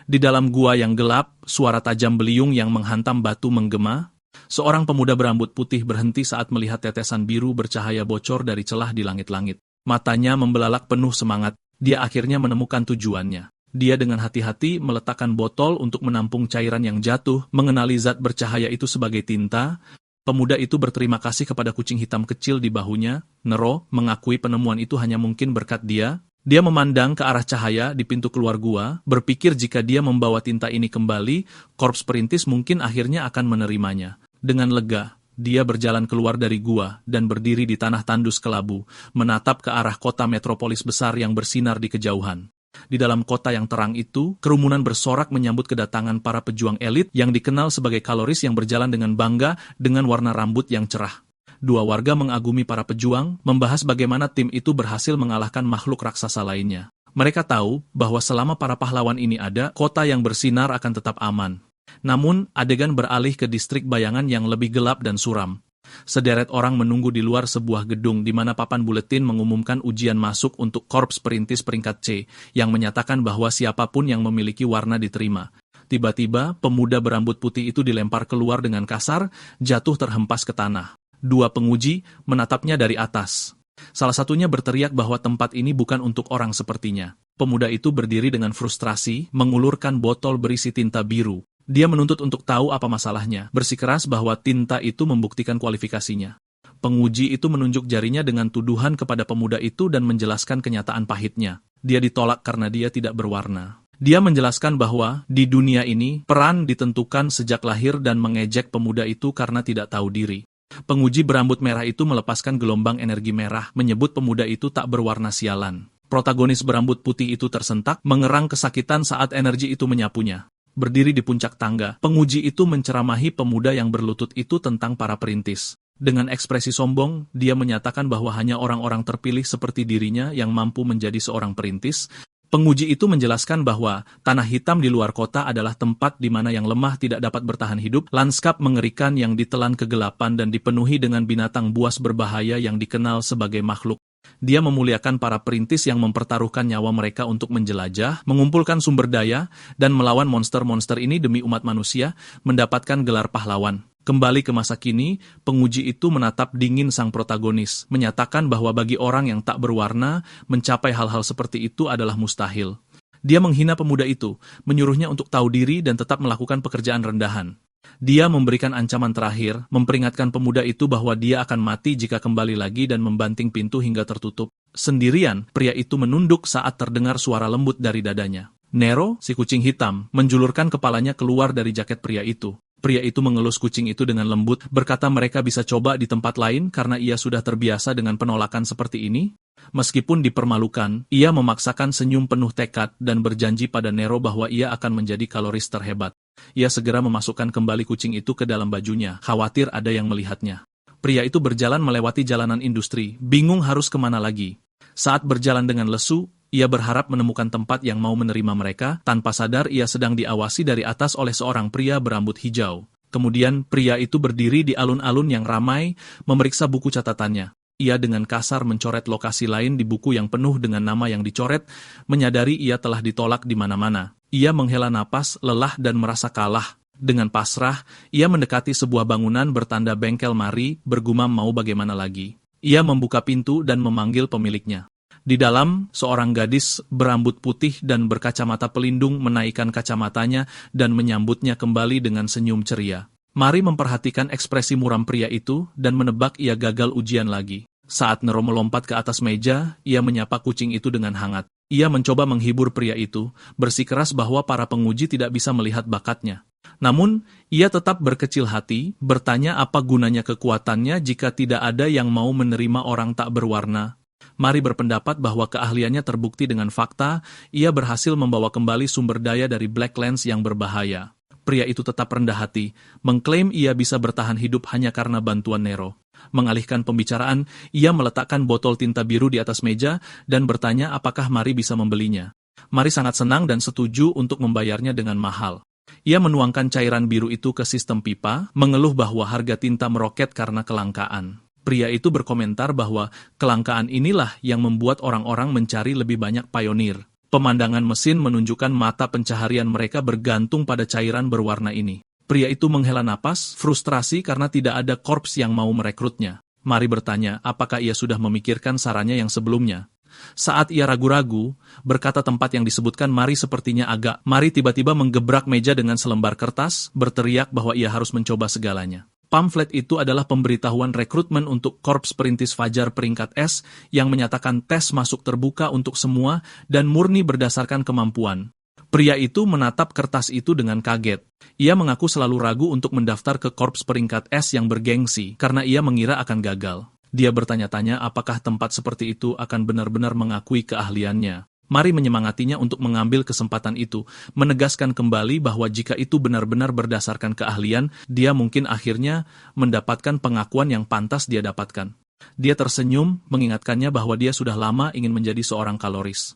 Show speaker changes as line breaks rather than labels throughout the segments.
Di dalam gua yang gelap, suara tajam beliung yang menghantam batu menggema. Seorang pemuda berambut putih berhenti saat melihat tetesan biru bercahaya bocor dari celah di langit-langit. Matanya membelalak penuh semangat. Dia akhirnya menemukan tujuannya. Dia dengan hati-hati meletakkan botol untuk menampung cairan yang jatuh, mengenali zat bercahaya itu sebagai tinta. Pemuda itu berterima kasih kepada kucing hitam kecil di bahunya. Nero mengakui penemuan itu hanya mungkin berkat dia. Dia memandang ke arah cahaya di pintu keluar gua, berpikir jika dia membawa tinta ini kembali, korps perintis mungkin akhirnya akan menerimanya. Dengan lega, dia berjalan keluar dari gua dan berdiri di tanah tandus kelabu, menatap ke arah kota metropolis besar yang bersinar di kejauhan. Di dalam kota yang terang itu, kerumunan bersorak menyambut kedatangan para pejuang elit yang dikenal sebagai kaloris yang berjalan dengan bangga dengan warna rambut yang cerah. Dua warga mengagumi para pejuang, membahas bagaimana tim itu berhasil mengalahkan makhluk raksasa lainnya. Mereka tahu bahwa selama para pahlawan ini ada, kota yang bersinar akan tetap aman. Namun, adegan beralih ke distrik bayangan yang lebih gelap dan suram. Sederet orang menunggu di luar sebuah gedung di mana papan buletin mengumumkan ujian masuk untuk korps perintis peringkat C, yang menyatakan bahwa siapapun yang memiliki warna diterima. Tiba-tiba, pemuda berambut putih itu dilempar keluar dengan kasar, jatuh terhempas ke tanah. Dua penguji menatapnya dari atas. Salah satunya berteriak bahwa tempat ini bukan untuk orang sepertinya. Pemuda itu berdiri dengan frustrasi, mengulurkan botol berisi tinta biru. Dia menuntut untuk tahu apa masalahnya, bersikeras bahwa tinta itu membuktikan kualifikasinya. Penguji itu menunjuk jarinya dengan tuduhan kepada pemuda itu dan menjelaskan kenyataan pahitnya. Dia ditolak karena dia tidak berwarna. Dia menjelaskan bahwa, di dunia ini, peran ditentukan sejak lahir dan mengejek pemuda itu karena tidak tahu diri. Penguji berambut merah itu melepaskan gelombang energi merah, menyebut pemuda itu tak berwarna sialan. Protagonis berambut putih itu tersentak, mengerang kesakitan saat energi itu menyapunya. Berdiri di puncak tangga, penguji itu menceramahi pemuda yang berlutut itu tentang para perintis. Dengan ekspresi sombong, dia menyatakan bahwa hanya orang-orang terpilih seperti dirinya yang mampu menjadi seorang perintis. Penguji itu menjelaskan bahwa tanah hitam di luar kota adalah tempat di mana yang lemah tidak dapat bertahan hidup, lanskap mengerikan yang ditelan kegelapan dan dipenuhi dengan binatang buas berbahaya yang dikenal sebagai makhluk. Dia memuliakan para perintis yang mempertaruhkan nyawa mereka untuk menjelajah, mengumpulkan sumber daya, dan melawan monster-monster ini demi umat manusia, mendapatkan gelar pahlawan. Kembali ke masa kini, penguji itu menatap dingin sang protagonis, menyatakan bahwa bagi orang yang tak berwarna, mencapai hal-hal seperti itu adalah mustahil. Dia menghina pemuda itu, menyuruhnya untuk tahu diri dan tetap melakukan pekerjaan rendahan. Dia memberikan ancaman terakhir, memperingatkan pemuda itu bahwa dia akan mati jika kembali lagi dan membanting pintu hingga tertutup. Sendirian, pria itu menunduk saat terdengar suara lembut dari dadanya. Nero, si kucing hitam, menjulurkan kepalanya keluar dari jaket pria itu. Pria itu mengelus kucing itu dengan lembut, berkata mereka bisa coba di tempat lain karena ia sudah terbiasa dengan penolakan seperti ini. Meskipun dipermalukan, ia memaksakan senyum penuh tekad dan berjanji pada Nero bahwa ia akan menjadi kaloris terhebat. Ia segera memasukkan kembali kucing itu ke dalam bajunya, khawatir ada yang melihatnya. Pria itu berjalan melewati jalanan industri, bingung harus kemana lagi. Saat berjalan dengan lesu, ia berharap menemukan tempat yang mau menerima mereka, tanpa sadar ia sedang diawasi dari atas oleh seorang pria berambut hijau. Kemudian pria itu berdiri di alun-alun yang ramai, memeriksa buku catatannya. Ia dengan kasar mencoret lokasi lain di buku yang penuh dengan nama yang dicoret, menyadari ia telah ditolak di mana-mana. Ia menghela napas, lelah dan merasa kalah. Dengan pasrah, ia mendekati sebuah bangunan bertanda bengkel mari, bergumam mau bagaimana lagi. Ia membuka pintu dan memanggil pemiliknya. Di dalam, seorang gadis berambut putih dan berkacamata pelindung menaikkan kacamatanya dan menyambutnya kembali dengan senyum ceria. Mari memperhatikan ekspresi muram pria itu dan menebak ia gagal ujian lagi. Saat Nero melompat ke atas meja, ia menyapa kucing itu dengan hangat. Ia mencoba menghibur pria itu, bersikeras bahwa para penguji tidak bisa melihat bakatnya. Namun, ia tetap berkecil hati, bertanya apa gunanya kekuatannya jika tidak ada yang mau menerima orang tak berwarna. Mari berpendapat bahwa keahliannya terbukti dengan fakta, ia berhasil membawa kembali sumber daya dari Black Lens yang berbahaya. Pria itu tetap rendah hati, mengklaim ia bisa bertahan hidup hanya karena bantuan Nero. Mengalihkan pembicaraan, ia meletakkan botol tinta biru di atas meja dan bertanya apakah Mari bisa membelinya. Mari sangat senang dan setuju untuk membayarnya dengan mahal. Ia menuangkan cairan biru itu ke sistem pipa, mengeluh bahwa harga tinta meroket karena kelangkaan. Pria itu berkomentar bahwa kelangkaan inilah yang membuat orang-orang mencari lebih banyak pionir. Pemandangan mesin menunjukkan mata pencaharian mereka bergantung pada cairan berwarna ini. Pria itu menghela napas, frustrasi karena tidak ada korps yang mau merekrutnya. Mari bertanya, apakah ia sudah memikirkan sarannya yang sebelumnya? Saat ia ragu-ragu, berkata tempat yang disebutkan Mari sepertinya agak. Mari tiba-tiba menggebrak meja dengan selembar kertas, berteriak bahwa ia harus mencoba segalanya. Pamflet itu adalah pemberitahuan rekrutmen untuk Korps Perintis Fajar peringkat S yang menyatakan tes masuk terbuka untuk semua dan murni berdasarkan kemampuan. Pria itu menatap kertas itu dengan kaget. Ia mengaku selalu ragu untuk mendaftar ke Korps peringkat S yang bergengsi karena ia mengira akan gagal. Dia bertanya-tanya apakah tempat seperti itu akan benar-benar mengakui keahliannya. Mari menyemangatinya untuk mengambil kesempatan itu, menegaskan kembali bahwa jika itu benar-benar berdasarkan keahlian, dia mungkin akhirnya mendapatkan pengakuan yang pantas dia dapatkan. Dia tersenyum, mengingatkannya bahwa dia sudah lama ingin menjadi seorang kaloris.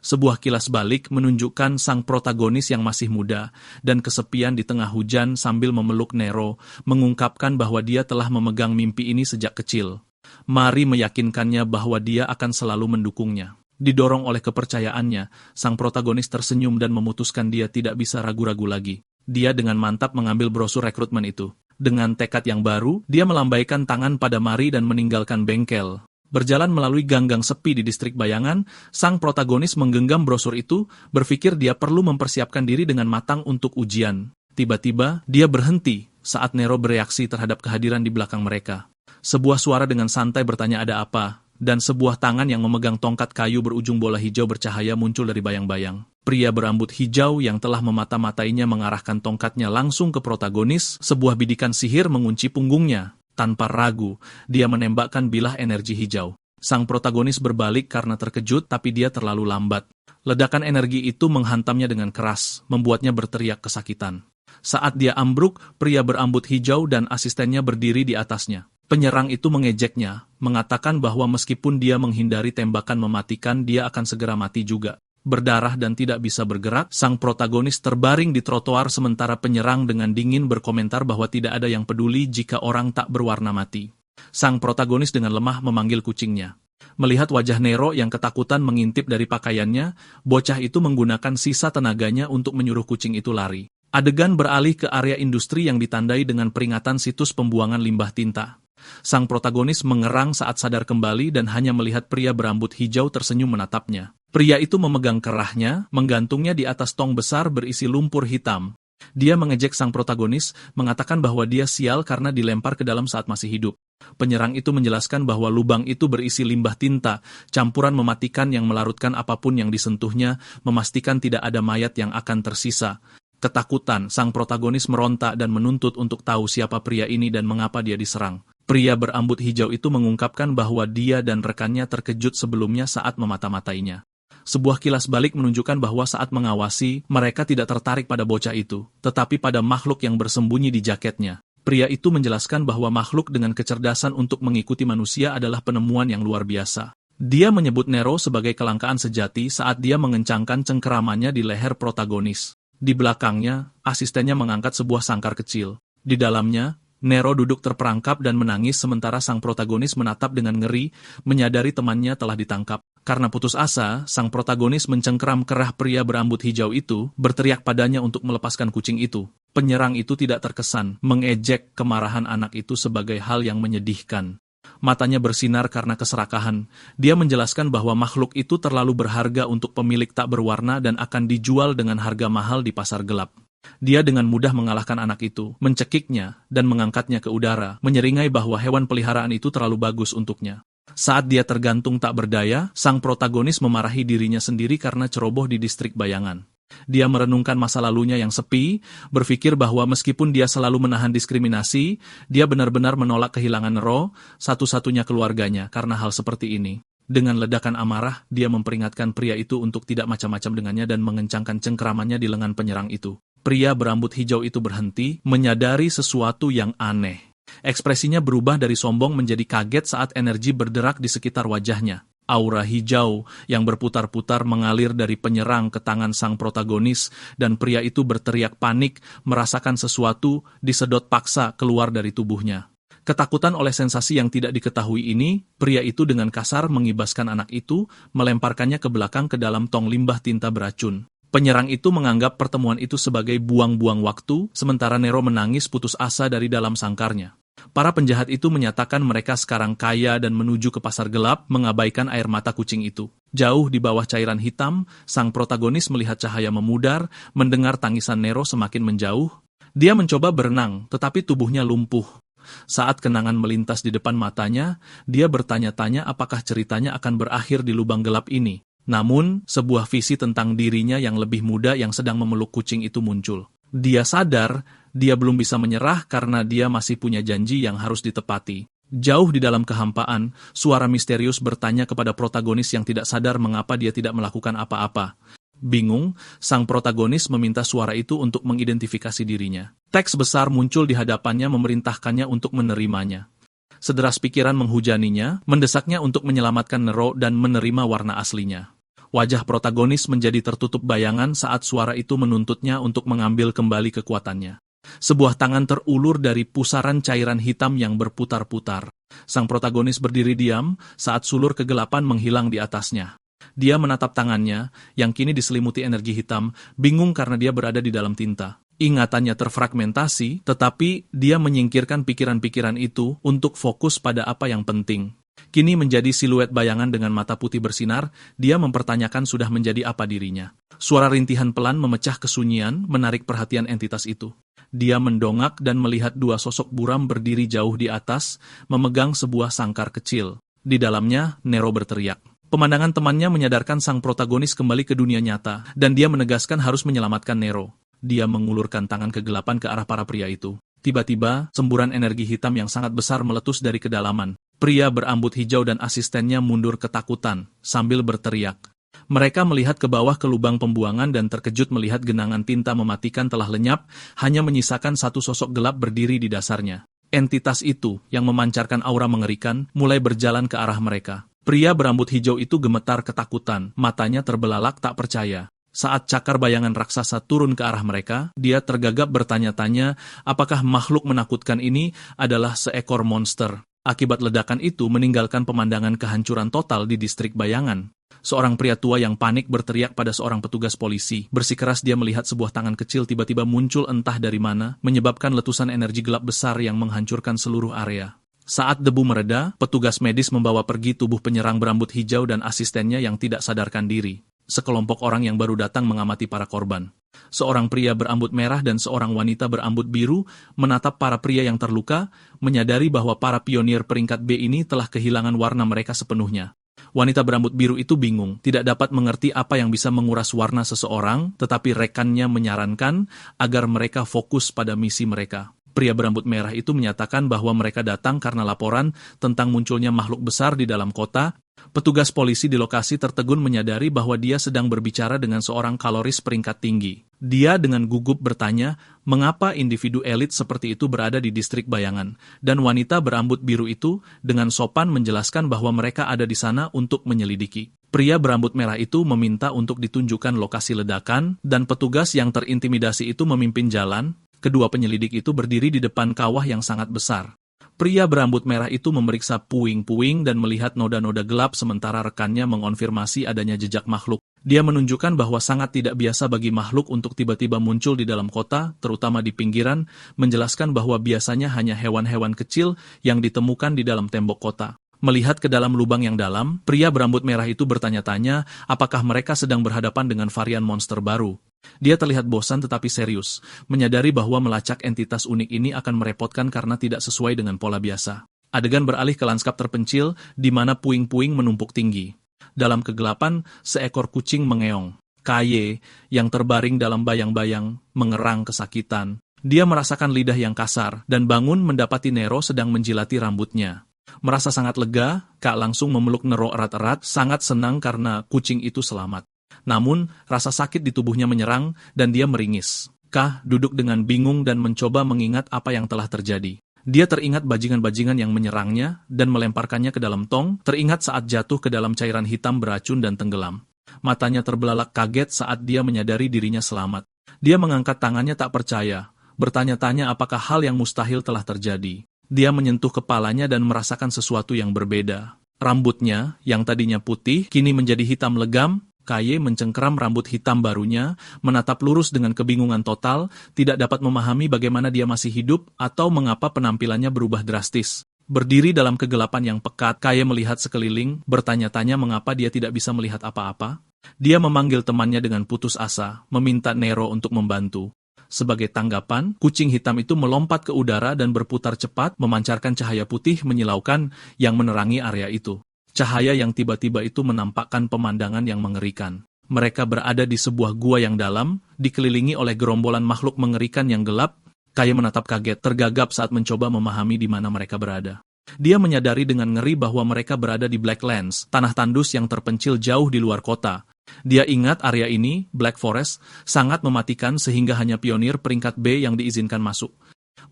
Sebuah kilas balik menunjukkan sang protagonis yang masih muda dan kesepian di tengah hujan sambil memeluk Nero, mengungkapkan bahwa dia telah memegang mimpi ini sejak kecil. Mari meyakinkannya bahwa dia akan selalu mendukungnya. Didorong oleh kepercayaannya, sang protagonis tersenyum dan memutuskan dia tidak bisa ragu-ragu lagi. Dia dengan mantap mengambil brosur rekrutmen itu. Dengan tekad yang baru, dia melambaikan tangan pada Mari dan meninggalkan bengkel. Berjalan melalui gang-gang sepi di distrik bayangan, sang protagonis menggenggam brosur itu, berpikir dia perlu mempersiapkan diri dengan matang untuk ujian. Tiba-tiba, dia berhenti saat Nero bereaksi terhadap kehadiran di belakang mereka. Sebuah suara dengan santai bertanya ada apa, dan sebuah tangan yang memegang tongkat kayu berujung bola hijau bercahaya muncul dari bayang-bayang. Pria berambut hijau yang telah memata-matainya mengarahkan tongkatnya langsung ke protagonis, sebuah bidikan sihir mengunci punggungnya. Tanpa ragu, dia menembakkan bilah energi hijau. Sang protagonis berbalik karena terkejut, tapi dia terlalu lambat. Ledakan energi itu menghantamnya dengan keras, membuatnya berteriak kesakitan. Saat dia ambruk, pria berambut hijau dan asistennya berdiri di atasnya. Penyerang itu mengejeknya, mengatakan bahwa meskipun dia menghindari tembakan mematikan, dia akan segera mati juga. Berdarah dan tidak bisa bergerak, sang protagonis terbaring di trotoar sementara penyerang dengan dingin berkomentar bahwa tidak ada yang peduli jika orang tak berwarna mati. Sang protagonis dengan lemah memanggil kucingnya. Melihat wajah Nero yang ketakutan mengintip dari pakaiannya, bocah itu menggunakan sisa tenaganya untuk menyuruh kucing itu lari. Adegan beralih ke area industri yang ditandai dengan peringatan situs pembuangan limbah tinta. Sang protagonis mengerang saat sadar kembali dan hanya melihat pria berambut hijau tersenyum menatapnya. Pria itu memegang kerahnya, menggantungnya di atas tong besar berisi lumpur hitam. Dia mengejek sang protagonis, mengatakan bahwa dia sial karena dilempar ke dalam saat masih hidup. Penyerang itu menjelaskan bahwa lubang itu berisi limbah tinta, campuran mematikan yang melarutkan apapun yang disentuhnya, memastikan tidak ada mayat yang akan tersisa. Ketakutan, sang protagonis meronta dan menuntut untuk tahu siapa pria ini dan mengapa dia diserang. Pria berambut hijau itu mengungkapkan bahwa dia dan rekannya terkejut sebelumnya saat memata-matainya. Sebuah kilas balik menunjukkan bahwa saat mengawasi, mereka tidak tertarik pada bocah itu, tetapi pada makhluk yang bersembunyi di jaketnya. Pria itu menjelaskan bahwa makhluk dengan kecerdasan untuk mengikuti manusia adalah penemuan yang luar biasa. Dia menyebut Nero sebagai kelangkaan sejati saat dia mengencangkan cengkeramannya di leher protagonis. Di belakangnya, asistennya mengangkat sebuah sangkar kecil. Di dalamnya, Nero duduk terperangkap dan menangis sementara sang protagonis menatap dengan ngeri, menyadari temannya telah ditangkap. Karena putus asa, sang protagonis mencengkeram kerah pria berambut hijau itu, berteriak padanya untuk melepaskan kucing itu. Penyerang itu tidak terkesan, mengejek kemarahan anak itu sebagai hal yang menyedihkan. Matanya bersinar karena keserakahan. Dia menjelaskan bahwa makhluk itu terlalu berharga untuk pemilik tak berwarna dan akan dijual dengan harga mahal di pasar gelap. Dia dengan mudah mengalahkan anak itu, mencekiknya, dan mengangkatnya ke udara, menyeringai bahwa hewan peliharaan itu terlalu bagus untuknya. Saat dia tergantung tak berdaya, sang protagonis memarahi dirinya sendiri karena ceroboh di distrik bayangan. Dia merenungkan masa lalunya yang sepi, berpikir bahwa meskipun dia selalu menahan diskriminasi, dia benar-benar menolak kehilangan Nero, satu-satunya keluarganya, karena hal seperti ini. Dengan ledakan amarah, dia memperingatkan pria itu untuk tidak macam-macam dengannya dan mengencangkan cengkeramannya di lengan penyerang itu. Pria berambut hijau itu berhenti, menyadari sesuatu yang aneh. Ekspresinya berubah dari sombong menjadi kaget saat energi berderak di sekitar wajahnya. Aura hijau yang berputar-putar mengalir dari penyerang ke tangan sang protagonis, dan pria itu berteriak panik, merasakan sesuatu disedot paksa keluar dari tubuhnya. Ketakutan oleh sensasi yang tidak diketahui ini, pria itu dengan kasar mengibaskan anak itu, melemparkannya ke belakang ke dalam tong limbah tinta beracun. Penyerang itu menganggap pertemuan itu sebagai buang-buang waktu, sementara Nero menangis putus asa dari dalam sangkarnya. Para penjahat itu menyatakan mereka sekarang kaya dan menuju ke pasar gelap, mengabaikan air mata kucing itu. Jauh di bawah cairan hitam, sang protagonis melihat cahaya memudar, mendengar tangisan Nero semakin menjauh. Dia mencoba berenang, tetapi tubuhnya lumpuh. Saat kenangan melintas di depan matanya, dia bertanya-tanya apakah ceritanya akan berakhir di lubang gelap ini. Namun, sebuah visi tentang dirinya yang lebih muda yang sedang memeluk kucing itu muncul. Dia sadar, dia belum bisa menyerah karena dia masih punya janji yang harus ditepati. Jauh di dalam kehampaan, suara misterius bertanya kepada protagonis yang tidak sadar mengapa dia tidak melakukan apa-apa. Bingung, sang protagonis meminta suara itu untuk mengidentifikasi dirinya. Teks besar muncul di hadapannya memerintahkannya untuk menerimanya. Sederas pikiran menghujaninya, mendesaknya untuk menyelamatkan Nero dan menerima warna aslinya. Wajah protagonis menjadi tertutup bayangan saat suara itu menuntutnya untuk mengambil kembali kekuatannya. Sebuah tangan terulur dari pusaran cairan hitam yang berputar-putar. Sang protagonis berdiri diam saat sulur kegelapan menghilang di atasnya. Dia menatap tangannya, yang kini diselimuti energi hitam, bingung karena dia berada di dalam tinta. Ingatannya terfragmentasi, tetapi dia menyingkirkan pikiran-pikiran itu untuk fokus pada apa yang penting. Kini menjadi siluet bayangan dengan mata putih bersinar, dia mempertanyakan sudah menjadi apa dirinya. Suara rintihan pelan memecah kesunyian, menarik perhatian entitas itu. Dia mendongak dan melihat dua sosok buram berdiri jauh di atas, memegang sebuah sangkar kecil. Di dalamnya, Nero berteriak. Pemandangan temannya menyadarkan sang protagonis kembali ke dunia nyata, dan dia menegaskan harus menyelamatkan Nero. Dia mengulurkan tangan kegelapan ke arah para pria itu. Tiba-tiba, semburan energi hitam yang sangat besar meletus dari kedalaman. Pria berambut hijau dan asistennya mundur ketakutan, sambil berteriak. Mereka melihat ke bawah ke lubang pembuangan dan terkejut melihat genangan tinta mematikan telah lenyap, hanya menyisakan satu sosok gelap berdiri di dasarnya. Entitas itu, yang memancarkan aura mengerikan, mulai berjalan ke arah mereka. Pria berambut hijau itu gemetar ketakutan, matanya terbelalak tak percaya. Saat cakar bayangan raksasa turun ke arah mereka, dia tergagap bertanya-tanya apakah makhluk menakutkan ini adalah seekor monster. Akibat ledakan itu meninggalkan pemandangan kehancuran total di distrik bayangan. Seorang pria tua yang panik berteriak pada seorang petugas polisi. Bersikeras dia melihat sebuah tangan kecil tiba-tiba muncul entah dari mana, menyebabkan letusan energi gelap besar yang menghancurkan seluruh area. Saat debu mereda, petugas medis membawa pergi tubuh penyerang berambut hijau dan asistennya yang tidak sadarkan diri. Sekelompok orang yang baru datang mengamati para korban. Seorang pria berambut merah dan seorang wanita berambut biru menatap para pria yang terluka, menyadari bahwa para pionir peringkat B ini telah kehilangan warna mereka sepenuhnya. Wanita berambut biru itu bingung, tidak dapat mengerti apa yang bisa menguras warna seseorang, tetapi rekannya menyarankan agar mereka fokus pada misi mereka. Pria berambut merah itu menyatakan bahwa mereka datang karena laporan tentang munculnya makhluk besar di dalam kota. Petugas polisi di lokasi tertegun menyadari bahwa dia sedang berbicara dengan seorang kaloris peringkat tinggi. Dia dengan gugup bertanya, mengapa individu elit seperti itu berada di distrik bayangan? Dan wanita berambut biru itu dengan sopan menjelaskan bahwa mereka ada di sana untuk menyelidiki. Pria berambut merah itu meminta untuk ditunjukkan lokasi ledakan, dan petugas yang terintimidasi itu memimpin jalan. Kedua penyelidik itu berdiri di depan kawah yang sangat besar. Pria berambut merah itu memeriksa puing-puing dan melihat noda-noda gelap sementara rekannya mengonfirmasi adanya jejak makhluk. Dia menunjukkan bahwa sangat tidak biasa bagi makhluk untuk tiba-tiba muncul di dalam kota, terutama di pinggiran, menjelaskan bahwa biasanya hanya hewan-hewan kecil yang ditemukan di dalam tembok kota. Melihat ke dalam lubang yang dalam, pria berambut merah itu bertanya-tanya apakah mereka sedang berhadapan dengan varian monster baru. Dia terlihat bosan tetapi serius, menyadari bahwa melacak entitas unik ini akan merepotkan karena tidak sesuai dengan pola biasa. Adegan beralih ke lanskap terpencil, di mana puing-puing menumpuk tinggi. Dalam kegelapan, seekor kucing mengeong. Kaye, yang terbaring dalam bayang-bayang, mengerang kesakitan. Dia merasakan lidah yang kasar, dan bangun mendapati Nero sedang menjilati rambutnya. Merasa sangat lega, Kak langsung memeluk Nero erat-erat, sangat senang karena kucing itu selamat. Namun, rasa sakit di tubuhnya menyerang, dan dia meringis. Kah duduk dengan bingung dan mencoba mengingat apa yang telah terjadi. Dia teringat bajingan-bajingan yang menyerangnya, dan melemparkannya ke dalam tong, teringat saat jatuh ke dalam cairan hitam beracun dan tenggelam. Matanya terbelalak kaget saat dia menyadari dirinya selamat. Dia mengangkat tangannya tak percaya, bertanya-tanya apakah hal yang mustahil telah terjadi. Dia menyentuh kepalanya dan merasakan sesuatu yang berbeda. Rambutnya, yang tadinya putih, kini menjadi hitam legam. Kaye mencengkeram rambut hitam barunya, menatap lurus dengan kebingungan total, tidak dapat memahami bagaimana dia masih hidup atau mengapa penampilannya berubah drastis. Berdiri dalam kegelapan yang pekat, Kaye melihat sekeliling, bertanya-tanya mengapa dia tidak bisa melihat apa-apa. Dia memanggil temannya dengan putus asa, meminta Nero untuk membantu. Sebagai tanggapan, kucing hitam itu melompat ke udara dan berputar cepat, memancarkan cahaya putih menyilaukan yang menerangi area itu. Cahaya yang tiba-tiba itu menampakkan pemandangan yang mengerikan. Mereka berada di sebuah gua yang dalam, dikelilingi oleh gerombolan makhluk mengerikan yang gelap. Kaye menatap kaget, tergagap saat mencoba memahami di mana mereka berada. Dia menyadari dengan ngeri bahwa mereka berada di Blacklands, tanah tandus yang terpencil jauh di luar kota. Dia ingat area ini, Black Forest, sangat mematikan sehingga hanya pionir peringkat B yang diizinkan masuk.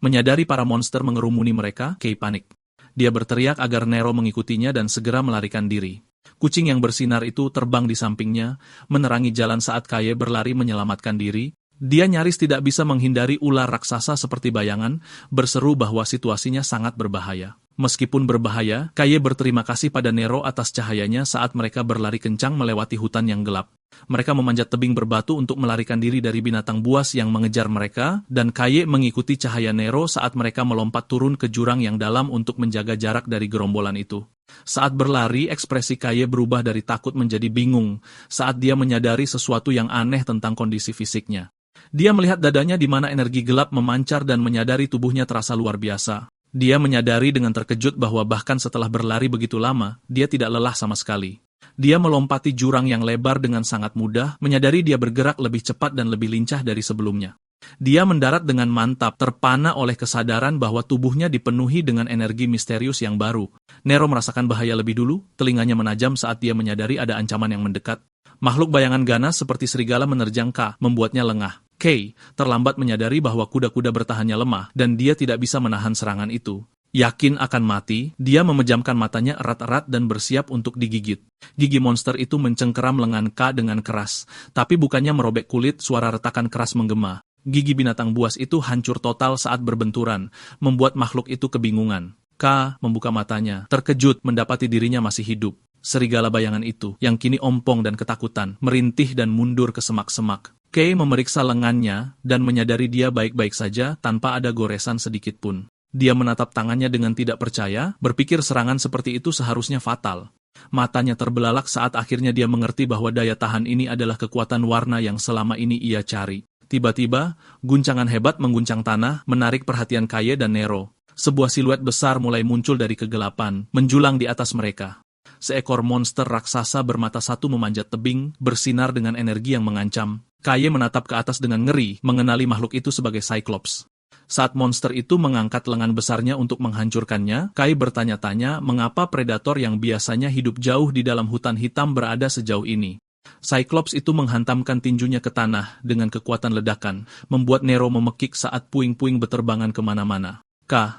Menyadari para monster mengerumuni mereka, Kaye panik. Dia berteriak agar Nero mengikutinya dan segera melarikan diri. Kucing yang bersinar itu terbang di sampingnya, menerangi jalan saat Kaye berlari menyelamatkan diri. Dia nyaris tidak bisa menghindari ular raksasa seperti bayangan, berseru bahwa situasinya sangat berbahaya. Meskipun berbahaya, Kaye berterima kasih pada Nero atas cahayanya saat mereka berlari kencang melewati hutan yang gelap. Mereka memanjat tebing berbatu untuk melarikan diri dari binatang buas yang mengejar mereka, dan Kaye mengikuti cahaya Nero saat mereka melompat turun ke jurang yang dalam untuk menjaga jarak dari gerombolan itu. Saat berlari, ekspresi Kaye berubah dari takut menjadi bingung, saat dia menyadari sesuatu yang aneh tentang kondisi fisiknya. Dia melihat dadanya di mana energi gelap memancar dan menyadari tubuhnya terasa luar biasa. Dia menyadari dengan terkejut bahwa bahkan setelah berlari begitu lama, dia tidak lelah sama sekali. Dia melompati jurang yang lebar dengan sangat mudah, menyadari dia bergerak lebih cepat dan lebih lincah dari sebelumnya. Dia mendarat dengan mantap, terpana oleh kesadaran bahwa tubuhnya dipenuhi dengan energi misterius yang baru. Nero merasakan bahaya lebih dulu, telinganya menajam saat dia menyadari ada ancaman yang mendekat. Makhluk bayangan ganas seperti serigala menerjang K, membuatnya lengah. Kaye terlambat menyadari bahwa kuda-kuda bertahannya lemah dan dia tidak bisa menahan serangan itu. Yakin akan mati, dia memejamkan matanya erat-erat dan bersiap untuk digigit. Gigi monster itu mencengkeram lengan K dengan keras, tapi bukannya merobek kulit, suara retakan keras menggema. Gigi binatang buas itu hancur total saat berbenturan, membuat makhluk itu kebingungan. K membuka matanya, terkejut mendapati dirinya masih hidup. Serigala bayangan itu, yang kini ompong dan ketakutan, merintih dan mundur ke semak-semak. Kaye memeriksa lengannya dan menyadari dia baik-baik saja tanpa ada goresan sedikit pun. Dia menatap tangannya dengan tidak percaya, berpikir serangan seperti itu seharusnya fatal. Matanya terbelalak saat akhirnya dia mengerti bahwa daya tahan ini adalah kekuatan warna yang selama ini ia cari. Tiba-tiba, guncangan hebat mengguncang tanah, menarik perhatian Kaye dan Nero. Sebuah siluet besar mulai muncul dari kegelapan, menjulang di atas mereka. Seekor monster raksasa bermata satu memanjat tebing, bersinar dengan energi yang mengancam. Kaye menatap ke atas dengan ngeri, mengenali makhluk itu sebagai Cyclops. Saat monster itu mengangkat lengan besarnya untuk menghancurkannya, Kaye bertanya-tanya mengapa predator yang biasanya hidup jauh di dalam hutan hitam berada sejauh ini. Cyclops itu menghantamkan tinjunya ke tanah dengan kekuatan ledakan, membuat Nero memekik saat puing-puing beterbangan kemana-mana.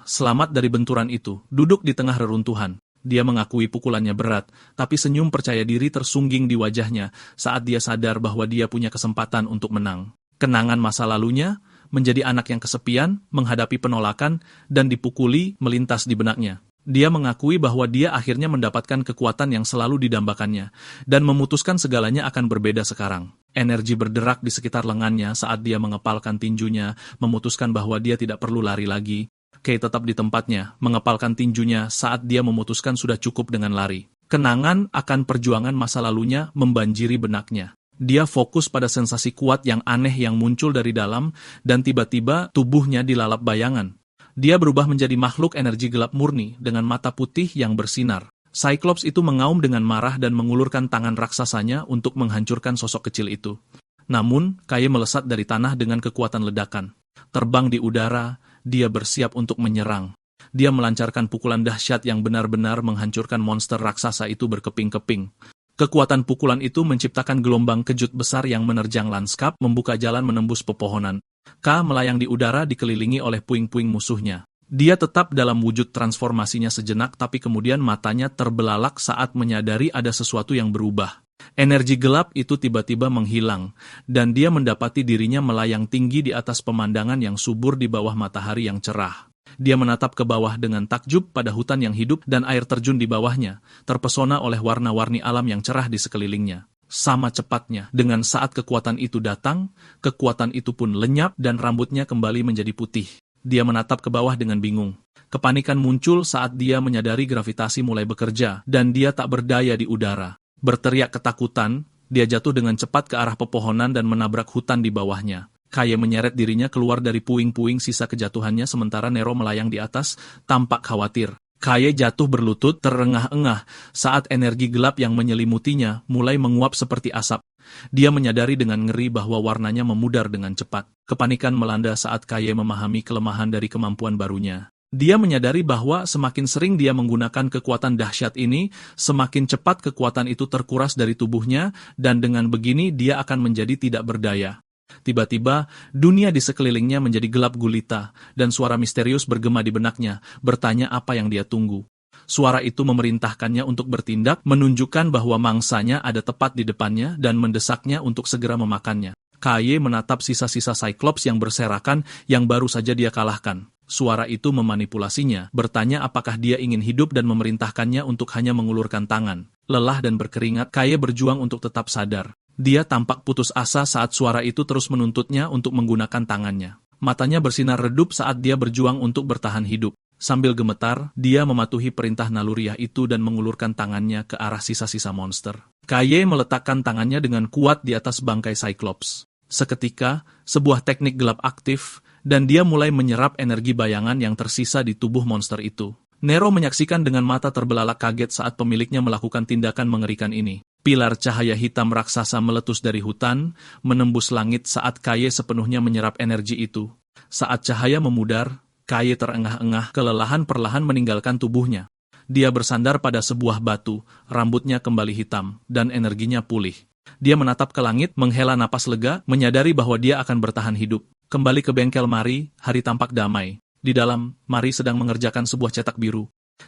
Selamat dari benturan itu, duduk di tengah reruntuhan. Dia mengakui pukulannya berat, tapi senyum percaya diri tersungging di wajahnya saat dia sadar bahwa dia punya kesempatan untuk menang. Kenangan masa lalunya, menjadi anak yang kesepian, menghadapi penolakan, dan dipukuli melintas di benaknya. Dia mengakui bahwa dia akhirnya mendapatkan kekuatan yang selalu didambakannya, dan memutuskan segalanya akan berbeda sekarang. Energi berderak di sekitar lengannya saat dia mengepalkan tinjunya, memutuskan bahwa dia tidak perlu lari lagi. Kaye tetap di tempatnya, mengepalkan tinjunya saat dia memutuskan sudah cukup dengan lari. Kenangan akan perjuangan masa lalunya membanjiri benaknya. Dia fokus pada sensasi kuat yang aneh yang muncul dari dalam, dan tiba-tiba tubuhnya dilalap bayangan. Dia berubah menjadi makhluk energi gelap murni dengan mata putih yang bersinar. Cyclops itu mengaum dengan marah dan mengulurkan tangan raksasanya untuk menghancurkan sosok kecil itu. Namun, Kaye melesat dari tanah dengan kekuatan ledakan. Terbang di udara, dia bersiap untuk menyerang. Dia melancarkan pukulan dahsyat yang benar-benar menghancurkan monster raksasa itu berkeping-keping. Kekuatan pukulan itu menciptakan gelombang kejut besar yang menerjang lanskap, membuka jalan menembus pepohonan. K melayang di udara dikelilingi oleh puing-puing musuhnya. Dia tetap dalam wujud transformasinya sejenak, tapi kemudian matanya terbelalak saat menyadari ada sesuatu yang berubah. Energi gelap itu tiba-tiba menghilang, dan dia mendapati dirinya melayang tinggi di atas pemandangan yang subur di bawah matahari yang cerah. Dia menatap ke bawah dengan takjub pada hutan yang hidup dan air terjun di bawahnya, terpesona oleh warna-warni alam yang cerah di sekelilingnya. Sama cepatnya, dengan saat kekuatan itu datang, kekuatan itu pun lenyap dan rambutnya kembali menjadi putih. Dia menatap ke bawah dengan bingung. Kepanikan muncul saat dia menyadari gravitasi mulai bekerja dan dia tak berdaya di udara. Berteriak ketakutan, dia jatuh dengan cepat ke arah pepohonan dan menabrak hutan di bawahnya. Kaye menyeret dirinya keluar dari puing-puing sisa kejatuhannya sementara Nero melayang di atas, tampak khawatir. Kaye jatuh berlutut terengah-engah saat energi gelap yang menyelimutinya mulai menguap seperti asap. Dia menyadari dengan ngeri bahwa warnanya memudar dengan cepat. Kepanikan melanda saat Kaye memahami kelemahan dari kemampuan barunya. Dia menyadari bahwa semakin sering dia menggunakan kekuatan dahsyat ini, semakin cepat kekuatan itu terkuras dari tubuhnya, dan dengan begini dia akan menjadi tidak berdaya. Tiba-tiba, dunia di sekelilingnya menjadi gelap gulita, dan suara misterius bergema di benaknya, bertanya apa yang dia tunggu. Suara itu memerintahkannya untuk bertindak, menunjukkan bahwa mangsanya ada tepat di depannya dan mendesaknya untuk segera memakannya. Kaye menatap sisa-sisa Cyclops yang berserakan yang baru saja dia kalahkan. Suara itu memanipulasinya, bertanya apakah dia ingin hidup dan memerintahkannya untuk hanya mengulurkan tangan. Lelah dan berkeringat, Kaye berjuang untuk tetap sadar. Dia tampak putus asa saat suara itu terus menuntutnya untuk menggunakan tangannya. Matanya bersinar redup saat dia berjuang untuk bertahan hidup. Sambil gemetar, dia mematuhi perintah naluriah itu dan mengulurkan tangannya ke arah sisa-sisa monster. Kaye meletakkan tangannya dengan kuat di atas bangkai Cyclops. Seketika, sebuah teknik gelap aktif, dan dia mulai menyerap energi bayangan yang tersisa di tubuh monster itu. Nero menyaksikan dengan mata terbelalak kaget saat pemiliknya melakukan tindakan mengerikan ini. Pilar cahaya hitam raksasa meletus dari hutan, menembus langit saat Kaye sepenuhnya menyerap energi itu. Saat cahaya memudar, Kaye terengah-engah, kelelahan perlahan meninggalkan tubuhnya. Dia bersandar pada sebuah batu, rambutnya kembali hitam, dan energinya pulih. Dia menatap ke langit, menghela napas lega, menyadari bahwa dia akan bertahan hidup. Kembali ke bengkel Mari, hari tampak damai. Di dalam, Mari sedang mengerjakan sebuah cetak biru.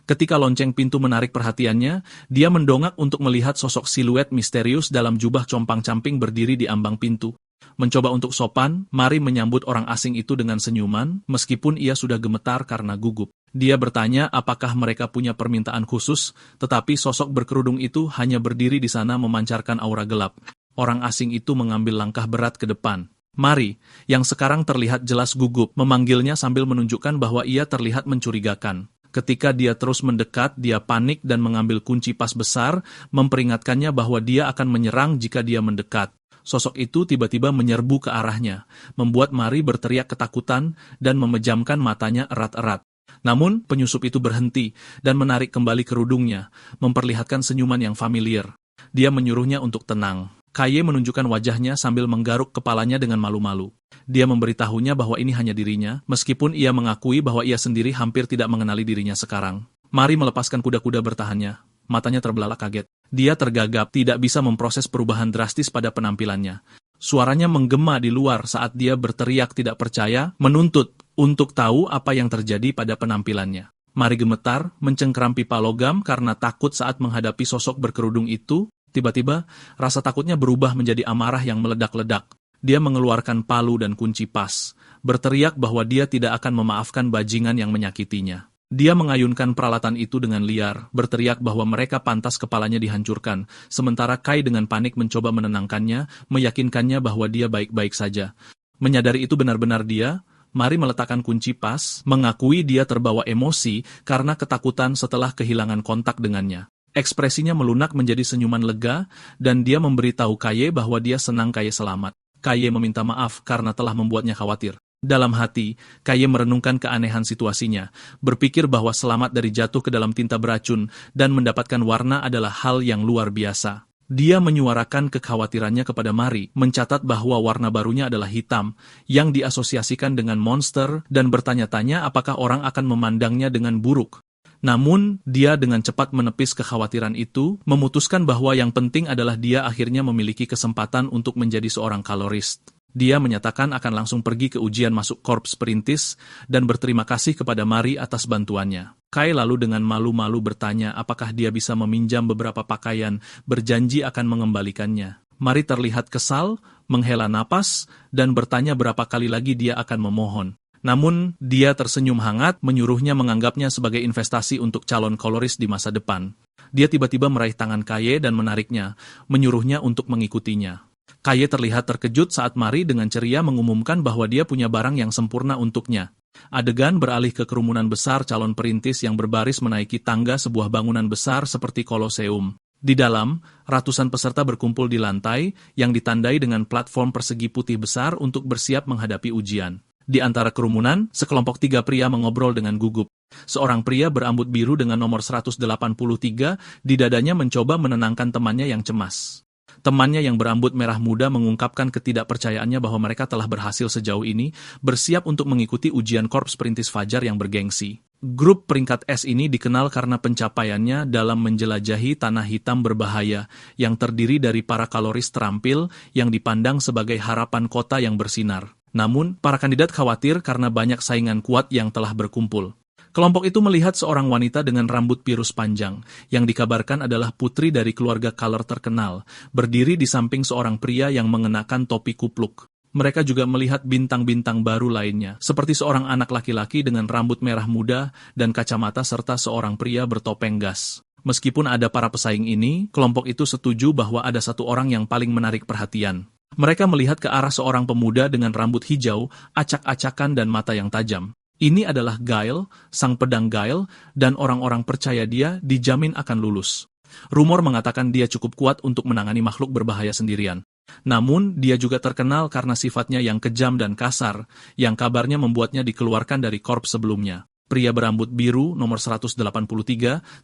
Ketika lonceng pintu menarik perhatiannya, dia mendongak untuk melihat sosok siluet misterius dalam jubah compang-camping berdiri di ambang pintu. Mencoba untuk sopan, Mari menyambut orang asing itu dengan senyuman, meskipun ia sudah gemetar karena gugup. Dia bertanya apakah mereka punya permintaan khusus, tetapi sosok berkerudung itu hanya berdiri di sana memancarkan aura gelap. Orang asing itu mengambil langkah berat ke depan. Mari, yang sekarang terlihat jelas gugup, memanggilnya sambil menunjukkan bahwa ia terlihat mencurigakan. Ketika dia terus mendekat, dia panik dan mengambil kunci pas besar, memperingatkannya bahwa dia akan menyerang jika dia mendekat. Sosok itu tiba-tiba menyerbu ke arahnya, membuat Mari berteriak ketakutan dan memejamkan matanya erat-erat. Namun, penyusup itu berhenti dan menarik kembali kerudungnya, memperlihatkan senyuman yang familiar. Dia menyuruhnya untuk tenang. Kaye menunjukkan wajahnya sambil menggaruk kepalanya dengan malu-malu. Dia memberitahunya bahwa ini hanya dirinya, meskipun ia mengakui bahwa ia sendiri hampir tidak mengenali dirinya sekarang. Mari melepaskan kuda-kuda bertahannya. Matanya terbelalak kaget. Dia tergagap, tidak bisa memproses perubahan drastis pada penampilannya. Suaranya menggema di luar saat dia berteriak tidak percaya, menuntut untuk tahu apa yang terjadi pada penampilannya. Mari gemetar, mencengkeram pipa logam karena takut saat menghadapi sosok berkerudung itu. Tiba-tiba, rasa takutnya berubah menjadi amarah yang meledak-ledak. Dia mengeluarkan palu dan kunci pas, berteriak bahwa dia tidak akan memaafkan bajingan yang menyakitinya. Dia mengayunkan peralatan itu dengan liar, berteriak bahwa mereka pantas kepalanya dihancurkan, sementara Kai dengan panik mencoba menenangkannya, meyakinkannya bahwa dia baik-baik saja. Menyadari itu benar-benar dia, Mari meletakkan kunci pas, mengakui dia terbawa emosi karena ketakutan setelah kehilangan kontak dengannya. Ekspresinya melunak menjadi senyuman lega, dan dia memberitahu Kaye bahwa dia senang Kaye selamat. Kaye meminta maaf karena telah membuatnya khawatir. Dalam hati, Kaye merenungkan keanehan situasinya, berpikir bahwa selamat dari jatuh ke dalam tinta beracun dan mendapatkan warna adalah hal yang luar biasa. Dia menyuarakan kekhawatirannya kepada Mari, mencatat bahwa warna barunya adalah hitam, yang diasosiasikan dengan monster, dan bertanya-tanya apakah orang akan memandangnya dengan buruk. Namun, dia dengan cepat menepis kekhawatiran itu, memutuskan bahwa yang penting adalah dia akhirnya memiliki kesempatan untuk menjadi seorang kalorist. Dia menyatakan akan langsung pergi ke ujian masuk Korps Perintis, dan berterima kasih kepada Mari atas bantuannya. Kai lalu dengan malu-malu bertanya apakah dia bisa meminjam beberapa pakaian, berjanji akan mengembalikannya. Mari terlihat kesal, menghela napas, dan bertanya berapa kali lagi dia akan memohon. Namun, dia tersenyum hangat, menyuruhnya menganggapnya sebagai investasi untuk calon koloris di masa depan. Dia tiba-tiba meraih tangan Kaye dan menariknya, menyuruhnya untuk mengikutinya. Kaye terlihat terkejut saat Mari dengan ceria mengumumkan bahwa dia punya barang yang sempurna untuknya. Adegan beralih ke kerumunan besar calon perintis yang berbaris menaiki tangga sebuah bangunan besar seperti Koloseum. Di dalam, ratusan peserta berkumpul di lantai yang ditandai dengan platform persegi putih besar untuk bersiap menghadapi ujian. Di antara kerumunan, sekelompok 3 pria mengobrol dengan gugup. Seorang pria berambut biru dengan nomor 183 di dadanya mencoba menenangkan temannya yang cemas. Temannya yang berambut merah muda mengungkapkan ketidakpercayaannya bahwa mereka telah berhasil sejauh ini, bersiap untuk mengikuti ujian Korps Perintis Fajar yang bergengsi. Grup peringkat S ini dikenal karena pencapaiannya dalam menjelajahi tanah hitam berbahaya yang terdiri dari para kaloris terampil yang dipandang sebagai harapan kota yang bersinar. Namun, para kandidat khawatir karena banyak saingan kuat yang telah berkumpul. Kelompok itu melihat seorang wanita dengan rambut pirus panjang, yang dikabarkan adalah putri dari keluarga Kaler terkenal, berdiri di samping seorang pria yang mengenakan topi kupluk. Mereka juga melihat bintang-bintang baru lainnya, seperti seorang anak laki-laki dengan rambut merah muda dan kacamata serta seorang pria bertopeng gas. Meskipun ada para pesaing ini, kelompok itu setuju bahwa ada satu orang yang paling menarik perhatian. Mereka melihat ke arah seorang pemuda dengan rambut hijau, acak-acakan dan mata yang tajam. Ini adalah Gael, sang pedang Gael, dan orang-orang percaya dia dijamin akan lulus. Rumor mengatakan dia cukup kuat untuk menangani makhluk berbahaya sendirian. Namun, dia juga terkenal karena sifatnya yang kejam dan kasar, yang kabarnya membuatnya dikeluarkan dari korps sebelumnya. Pria berambut biru nomor 183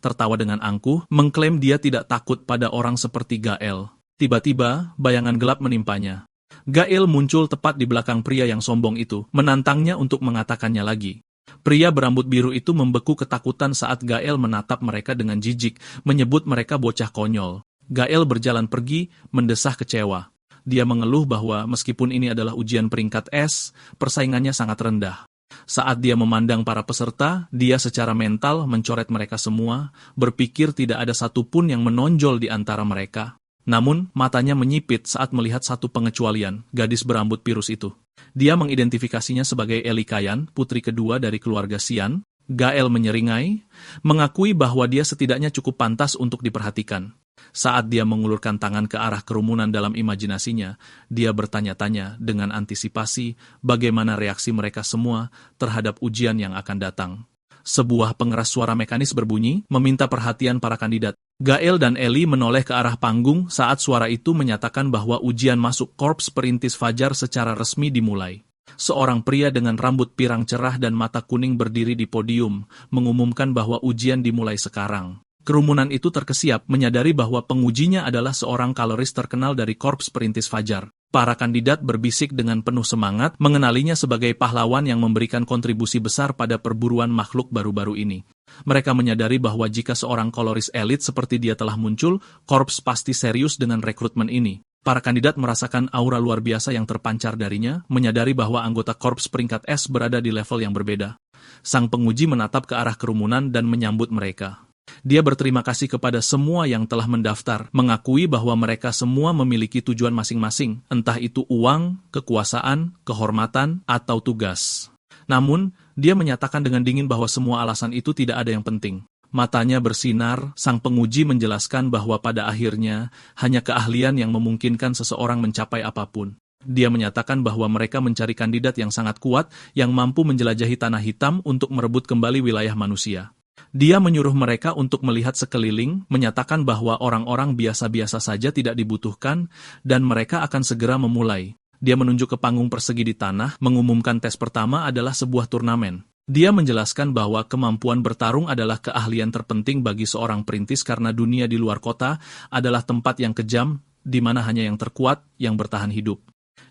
tertawa dengan angkuh, mengklaim dia tidak takut pada orang seperti Gael. Tiba-tiba, bayangan gelap menimpanya. Gael muncul tepat di belakang pria yang sombong itu, menantangnya untuk mengatakannya lagi. Pria berambut biru itu membeku ketakutan saat Gael menatap mereka dengan jijik, menyebut mereka bocah konyol. Gael berjalan pergi, mendesah kecewa. Dia mengeluh bahwa meskipun ini adalah ujian peringkat S, persaingannya sangat rendah. Saat dia memandang para peserta, dia secara mental mencoret mereka semua, berpikir tidak ada satupun yang menonjol di antara mereka. Namun, matanya menyipit saat melihat satu pengecualian, gadis berambut pirus itu. Dia mengidentifikasinya sebagai Elikayan, putri kedua dari keluarga Sian. Gael menyeringai, mengakui bahwa dia setidaknya cukup pantas untuk diperhatikan. Saat dia mengulurkan tangan ke arah kerumunan dalam imajinasinya, dia bertanya-tanya dengan antisipasi bagaimana reaksi mereka semua terhadap ujian yang akan datang. Sebuah pengeras suara mekanis berbunyi, meminta perhatian para kandidat. Gael dan Eli menoleh ke arah panggung saat suara itu menyatakan bahwa ujian masuk Korps Perintis Fajar secara resmi dimulai. Seorang pria dengan rambut pirang cerah dan mata kuning berdiri di podium, mengumumkan bahwa ujian dimulai sekarang. Kerumunan itu terkesiap menyadari bahwa pengujinya adalah seorang kaloris terkenal dari Korps Perintis Fajar. Para kandidat berbisik dengan penuh semangat mengenalinya sebagai pahlawan yang memberikan kontribusi besar pada perburuan makhluk baru-baru ini. Mereka menyadari bahwa jika seorang koloris elit seperti dia telah muncul, korps pasti serius dengan rekrutmen ini. Para kandidat merasakan aura luar biasa yang terpancar darinya, menyadari bahwa anggota korps peringkat S berada di level yang berbeda. Sang penguji menatap ke arah kerumunan dan menyambut mereka. Dia berterima kasih kepada semua yang telah mendaftar, mengakui bahwa mereka semua memiliki tujuan masing-masing, entah itu uang, kekuasaan, kehormatan, atau tugas. Namun, dia menyatakan dengan dingin bahwa semua alasan itu tidak ada yang penting. Matanya bersinar, sang penguji menjelaskan bahwa pada akhirnya, hanya keahlian yang memungkinkan seseorang mencapai apapun. Dia menyatakan bahwa mereka mencari kandidat yang sangat kuat, yang mampu menjelajahi tanah hitam untuk merebut kembali wilayah manusia. Dia menyuruh mereka untuk melihat sekeliling, menyatakan bahwa orang-orang biasa-biasa saja tidak dibutuhkan, dan mereka akan segera memulai. Dia menunjuk ke panggung persegi di tanah, mengumumkan tes pertama adalah sebuah turnamen. Dia menjelaskan bahwa kemampuan bertarung adalah keahlian terpenting bagi seorang perintis karena dunia di luar kota adalah tempat yang kejam, di mana hanya yang terkuat yang bertahan hidup.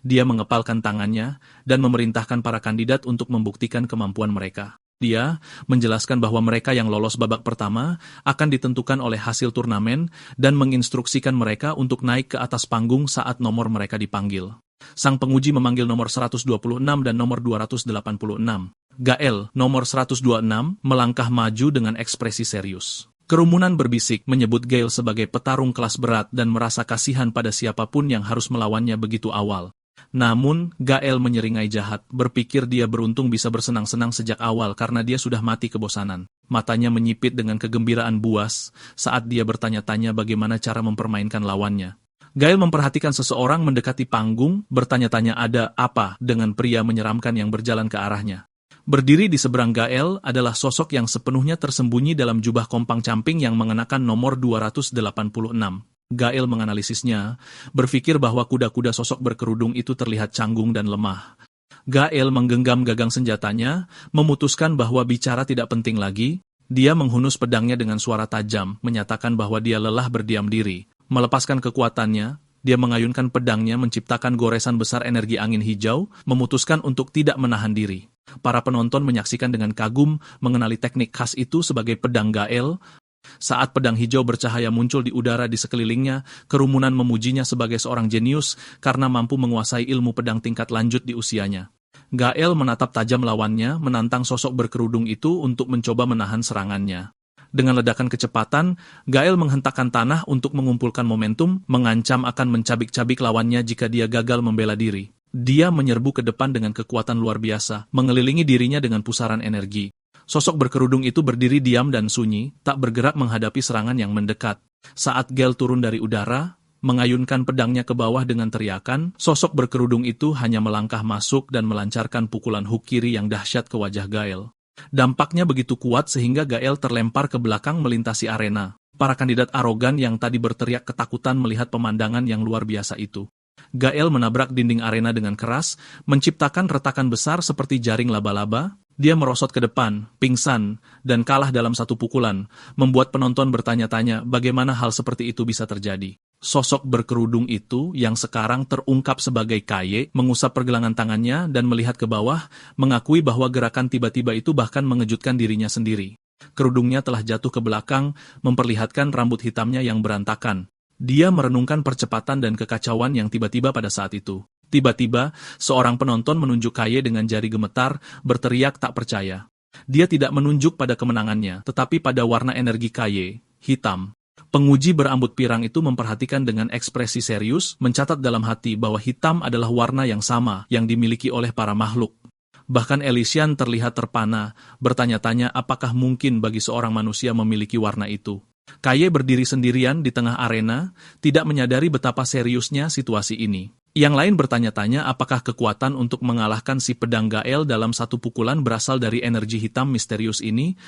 Dia mengepalkan tangannya dan memerintahkan para kandidat untuk membuktikan kemampuan mereka. Dia menjelaskan bahwa mereka yang lolos babak pertama akan ditentukan oleh hasil turnamen dan menginstruksikan mereka untuk naik ke atas panggung saat nomor mereka dipanggil. Sang penguji memanggil nomor 126 dan nomor 286. Gael, nomor 126, melangkah maju dengan ekspresi serius. Kerumunan berbisik menyebut Gael sebagai petarung kelas berat dan merasa kasihan pada siapapun yang harus melawannya begitu awal. Namun, Gael menyeringai jahat, berpikir dia beruntung bisa bersenang-senang sejak awal karena dia sudah mati kebosanan. Matanya menyipit dengan kegembiraan buas saat dia bertanya-tanya bagaimana cara mempermainkan lawannya. Gael memperhatikan seseorang mendekati panggung, bertanya-tanya ada apa dengan pria menyeramkan yang berjalan ke arahnya. Berdiri di seberang Gael adalah sosok yang sepenuhnya tersembunyi dalam jubah kompang-camping yang mengenakan nomor 286. Gael menganalisisnya, berpikir bahwa kuda-kuda sosok berkerudung itu terlihat canggung dan lemah. Gael menggenggam gagang senjatanya, memutuskan bahwa bicara tidak penting lagi. Dia menghunus pedangnya dengan suara tajam, menyatakan bahwa dia lelah berdiam diri. Melepaskan kekuatannya, dia mengayunkan pedangnya menciptakan goresan besar energi angin hijau, memutuskan untuk tidak menahan diri. Para penonton menyaksikan dengan kagum mengenali teknik khas itu sebagai pedang Gael. Saat pedang hijau bercahaya muncul di udara di sekelilingnya, kerumunan memujinya sebagai seorang jenius karena mampu menguasai ilmu pedang tingkat lanjut di usianya. Gael menatap tajam lawannya, menantang sosok berkerudung itu untuk mencoba menahan serangannya. Dengan ledakan kecepatan, Gael menghentakkan tanah untuk mengumpulkan momentum, mengancam akan mencabik-cabik lawannya jika dia gagal membela diri. Dia menyerbu ke depan dengan kekuatan luar biasa, mengelilingi dirinya dengan pusaran energi. Sosok berkerudung itu berdiri diam dan sunyi, tak bergerak menghadapi serangan yang mendekat. Saat Gael turun dari udara, mengayunkan pedangnya ke bawah dengan teriakan, sosok berkerudung itu hanya melangkah masuk dan melancarkan pukulan hook kiri yang dahsyat ke wajah Gael. Dampaknya begitu kuat sehingga Gael terlempar ke belakang melintasi arena. Para kandidat arogan yang tadi berteriak ketakutan melihat pemandangan yang luar biasa itu. Gael menabrak dinding arena dengan keras, menciptakan retakan besar seperti jaring laba-laba. Dia merosot ke depan, pingsan, dan kalah dalam satu pukulan, membuat penonton bertanya-tanya bagaimana hal seperti itu bisa terjadi. Sosok berkerudung itu, yang sekarang terungkap sebagai Kaye, mengusap pergelangan tangannya dan melihat ke bawah, mengakui bahwa gerakan tiba-tiba itu bahkan mengejutkan dirinya sendiri. Kerudungnya telah jatuh ke belakang, memperlihatkan rambut hitamnya yang berantakan. Dia merenungkan percepatan dan kekacauan yang tiba-tiba pada saat itu. Tiba-tiba, seorang penonton menunjuk Kaye dengan jari gemetar, berteriak tak percaya. Dia tidak menunjuk pada kemenangannya, tetapi pada warna energi Kaye, hitam. Penguji berambut pirang itu memperhatikan dengan ekspresi serius, mencatat dalam hati bahwa hitam adalah warna yang sama yang dimiliki oleh para makhluk. Bahkan Elysian terlihat terpana, bertanya-tanya apakah mungkin bagi seorang manusia memiliki warna itu. Kaye berdiri sendirian di tengah arena, tidak menyadari betapa seriusnya situasi ini. Yang lain bertanya-tanya apakah kekuatan untuk mengalahkan si pedang Gael dalam satu pukulan berasal dari energi hitam misterius ini.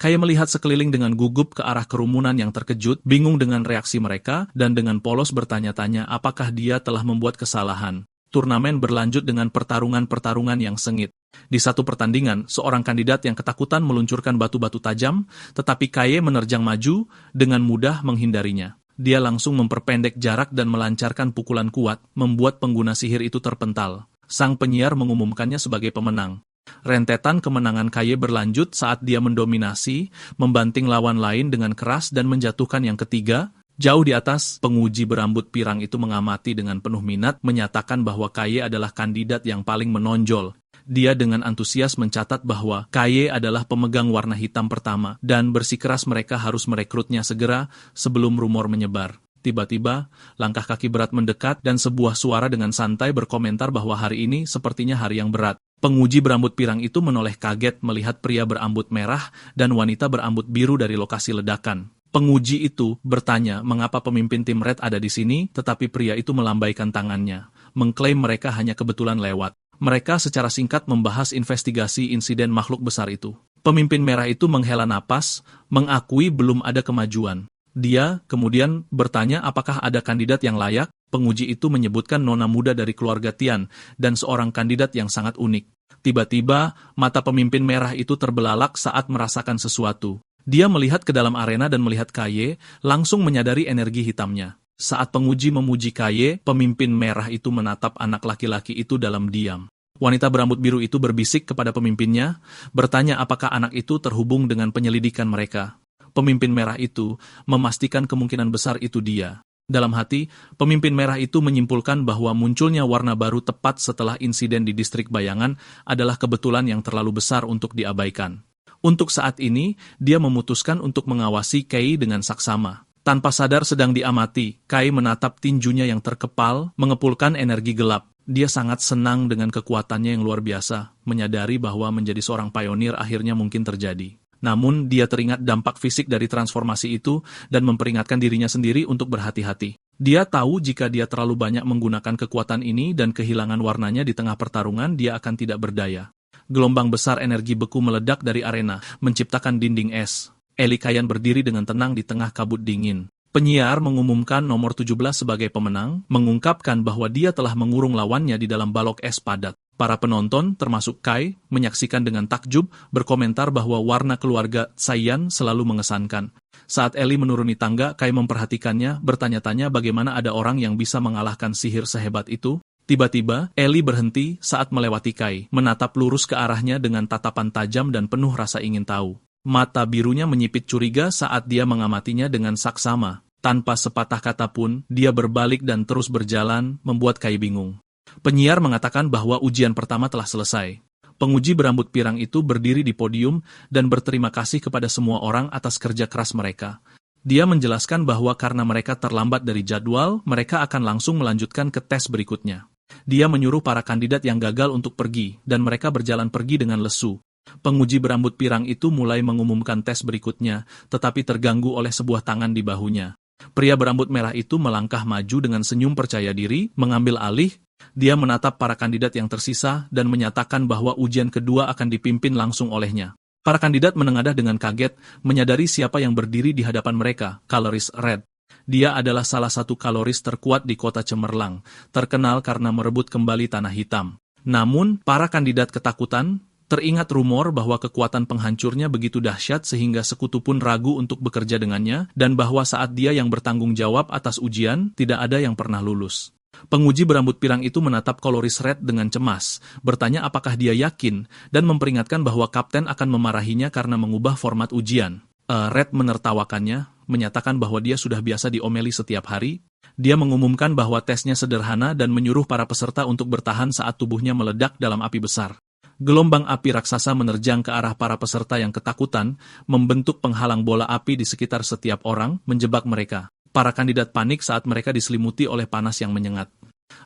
Kaye melihat sekeliling dengan gugup ke arah kerumunan yang terkejut, bingung dengan reaksi mereka, dan dengan polos bertanya-tanya apakah dia telah membuat kesalahan. Turnamen berlanjut dengan pertarungan-pertarungan yang sengit. Di satu pertandingan, seorang kandidat yang ketakutan meluncurkan batu-batu tajam, tetapi Kaye menerjang maju, dengan mudah menghindarinya. Dia langsung memperpendek jarak dan melancarkan pukulan kuat, membuat pengguna sihir itu terpental. Sang penyiar mengumumkannya sebagai pemenang. Rentetan kemenangan Kaye berlanjut saat dia mendominasi, membanting lawan lain dengan keras dan menjatuhkan yang ketiga. Jauh di atas, penguji berambut pirang itu mengamati dengan penuh minat, menyatakan bahwa Kaye adalah kandidat yang paling menonjol. Dia dengan antusias mencatat bahwa Kaye adalah pemegang warna hitam pertama dan bersikeras mereka harus merekrutnya segera sebelum rumor menyebar. Tiba-tiba, langkah kaki berat mendekat dan sebuah suara dengan santai berkomentar bahwa hari ini sepertinya hari yang berat. Penguji berambut pirang itu menoleh kaget melihat pria berambut merah dan wanita berambut biru dari lokasi ledakan. Penguji itu bertanya mengapa pemimpin tim Red ada di sini, tetapi pria itu melambaikan tangannya, mengklaim mereka hanya kebetulan lewat. Mereka secara singkat membahas investigasi insiden makhluk besar itu. Pemimpin merah itu menghela napas, mengakui belum ada kemajuan. Dia kemudian bertanya apakah ada kandidat yang layak. Penguji itu menyebutkan nona muda dari keluarga Tian dan seorang kandidat yang sangat unik. Tiba-tiba, mata pemimpin merah itu terbelalak saat merasakan sesuatu. Dia melihat ke dalam arena dan melihat Kaye, langsung menyadari energi hitamnya. Saat penguji memuji Kaye, pemimpin merah itu menatap anak laki-laki itu dalam diam. Wanita berambut biru itu berbisik kepada pemimpinnya, bertanya apakah anak itu terhubung dengan penyelidikan mereka. Pemimpin merah itu memastikan kemungkinan besar itu dia. Dalam hati, pemimpin merah itu menyimpulkan bahwa munculnya warna baru tepat setelah insiden di distrik Bayangan adalah kebetulan yang terlalu besar untuk diabaikan. Untuk saat ini, dia memutuskan untuk mengawasi Kaye dengan saksama. Tanpa sadar sedang diamati, Kai menatap tinjunya yang terkepal, mengepulkan energi gelap. Dia sangat senang dengan kekuatannya yang luar biasa, menyadari bahwa menjadi seorang pionir akhirnya mungkin terjadi. Namun, dia teringat dampak fisik dari transformasi itu dan memperingatkan dirinya sendiri untuk berhati-hati. Dia tahu jika dia terlalu banyak menggunakan kekuatan ini dan kehilangan warnanya di tengah pertarungan, dia akan tidak berdaya. Gelombang besar energi beku meledak dari arena, menciptakan dinding es. Eli Kayan berdiri dengan tenang di tengah kabut dingin. Penyiar mengumumkan nomor 17 sebagai pemenang, mengungkapkan bahwa dia telah mengurung lawannya di dalam balok es padat. Para penonton, termasuk Kai, menyaksikan dengan takjub, berkomentar bahwa warna keluarga Tsaiyan selalu mengesankan. Saat Eli menuruni tangga, Kai memperhatikannya, bertanya-tanya bagaimana ada orang yang bisa mengalahkan sihir sehebat itu. Tiba-tiba, Eli berhenti saat melewati Kai, menatap lurus ke arahnya dengan tatapan tajam dan penuh rasa ingin tahu. Mata birunya menyipit curiga saat dia mengamatinya dengan saksama. Tanpa sepatah kata pun, dia berbalik dan terus berjalan, membuat Kai bingung. Penyiar mengatakan bahwa ujian pertama telah selesai. Penguji berambut pirang itu berdiri di podium dan berterima kasih kepada semua orang atas kerja keras mereka. Dia menjelaskan bahwa karena mereka terlambat dari jadwal, mereka akan langsung melanjutkan ke tes berikutnya. Dia menyuruh para kandidat yang gagal untuk pergi, dan mereka berjalan pergi dengan lesu. Penguji berambut pirang itu mulai mengumumkan tes berikutnya, tetapi terganggu oleh sebuah tangan di bahunya. Pria berambut merah itu melangkah maju dengan senyum percaya diri, mengambil alih. Dia menatap para kandidat yang tersisa dan menyatakan bahwa ujian kedua akan dipimpin langsung olehnya. Para kandidat menengadah dengan kaget, menyadari siapa yang berdiri di hadapan mereka, Caloris Red. Dia adalah salah satu kaloris terkuat di kota cemerlang, terkenal karena merebut kembali tanah hitam. Namun, para kandidat ketakutan. Teringat rumor bahwa kekuatan penghancurnya begitu dahsyat sehingga sekutu pun ragu untuk bekerja dengannya, dan bahwa saat dia yang bertanggung jawab atas ujian, tidak ada yang pernah lulus. Penguji berambut pirang itu menatap Caloris Red dengan cemas, bertanya apakah dia yakin, dan memperingatkan bahwa kapten akan memarahinya karena mengubah format ujian. Red menertawakannya, menyatakan bahwa dia sudah biasa diomeli setiap hari. Dia mengumumkan bahwa tesnya sederhana dan menyuruh para peserta untuk bertahan saat tubuhnya meledak dalam api besar. Gelombang api raksasa menerjang ke arah para peserta yang ketakutan, membentuk penghalang bola api di sekitar setiap orang, menjebak mereka. Para kandidat panik saat mereka diselimuti oleh panas yang menyengat.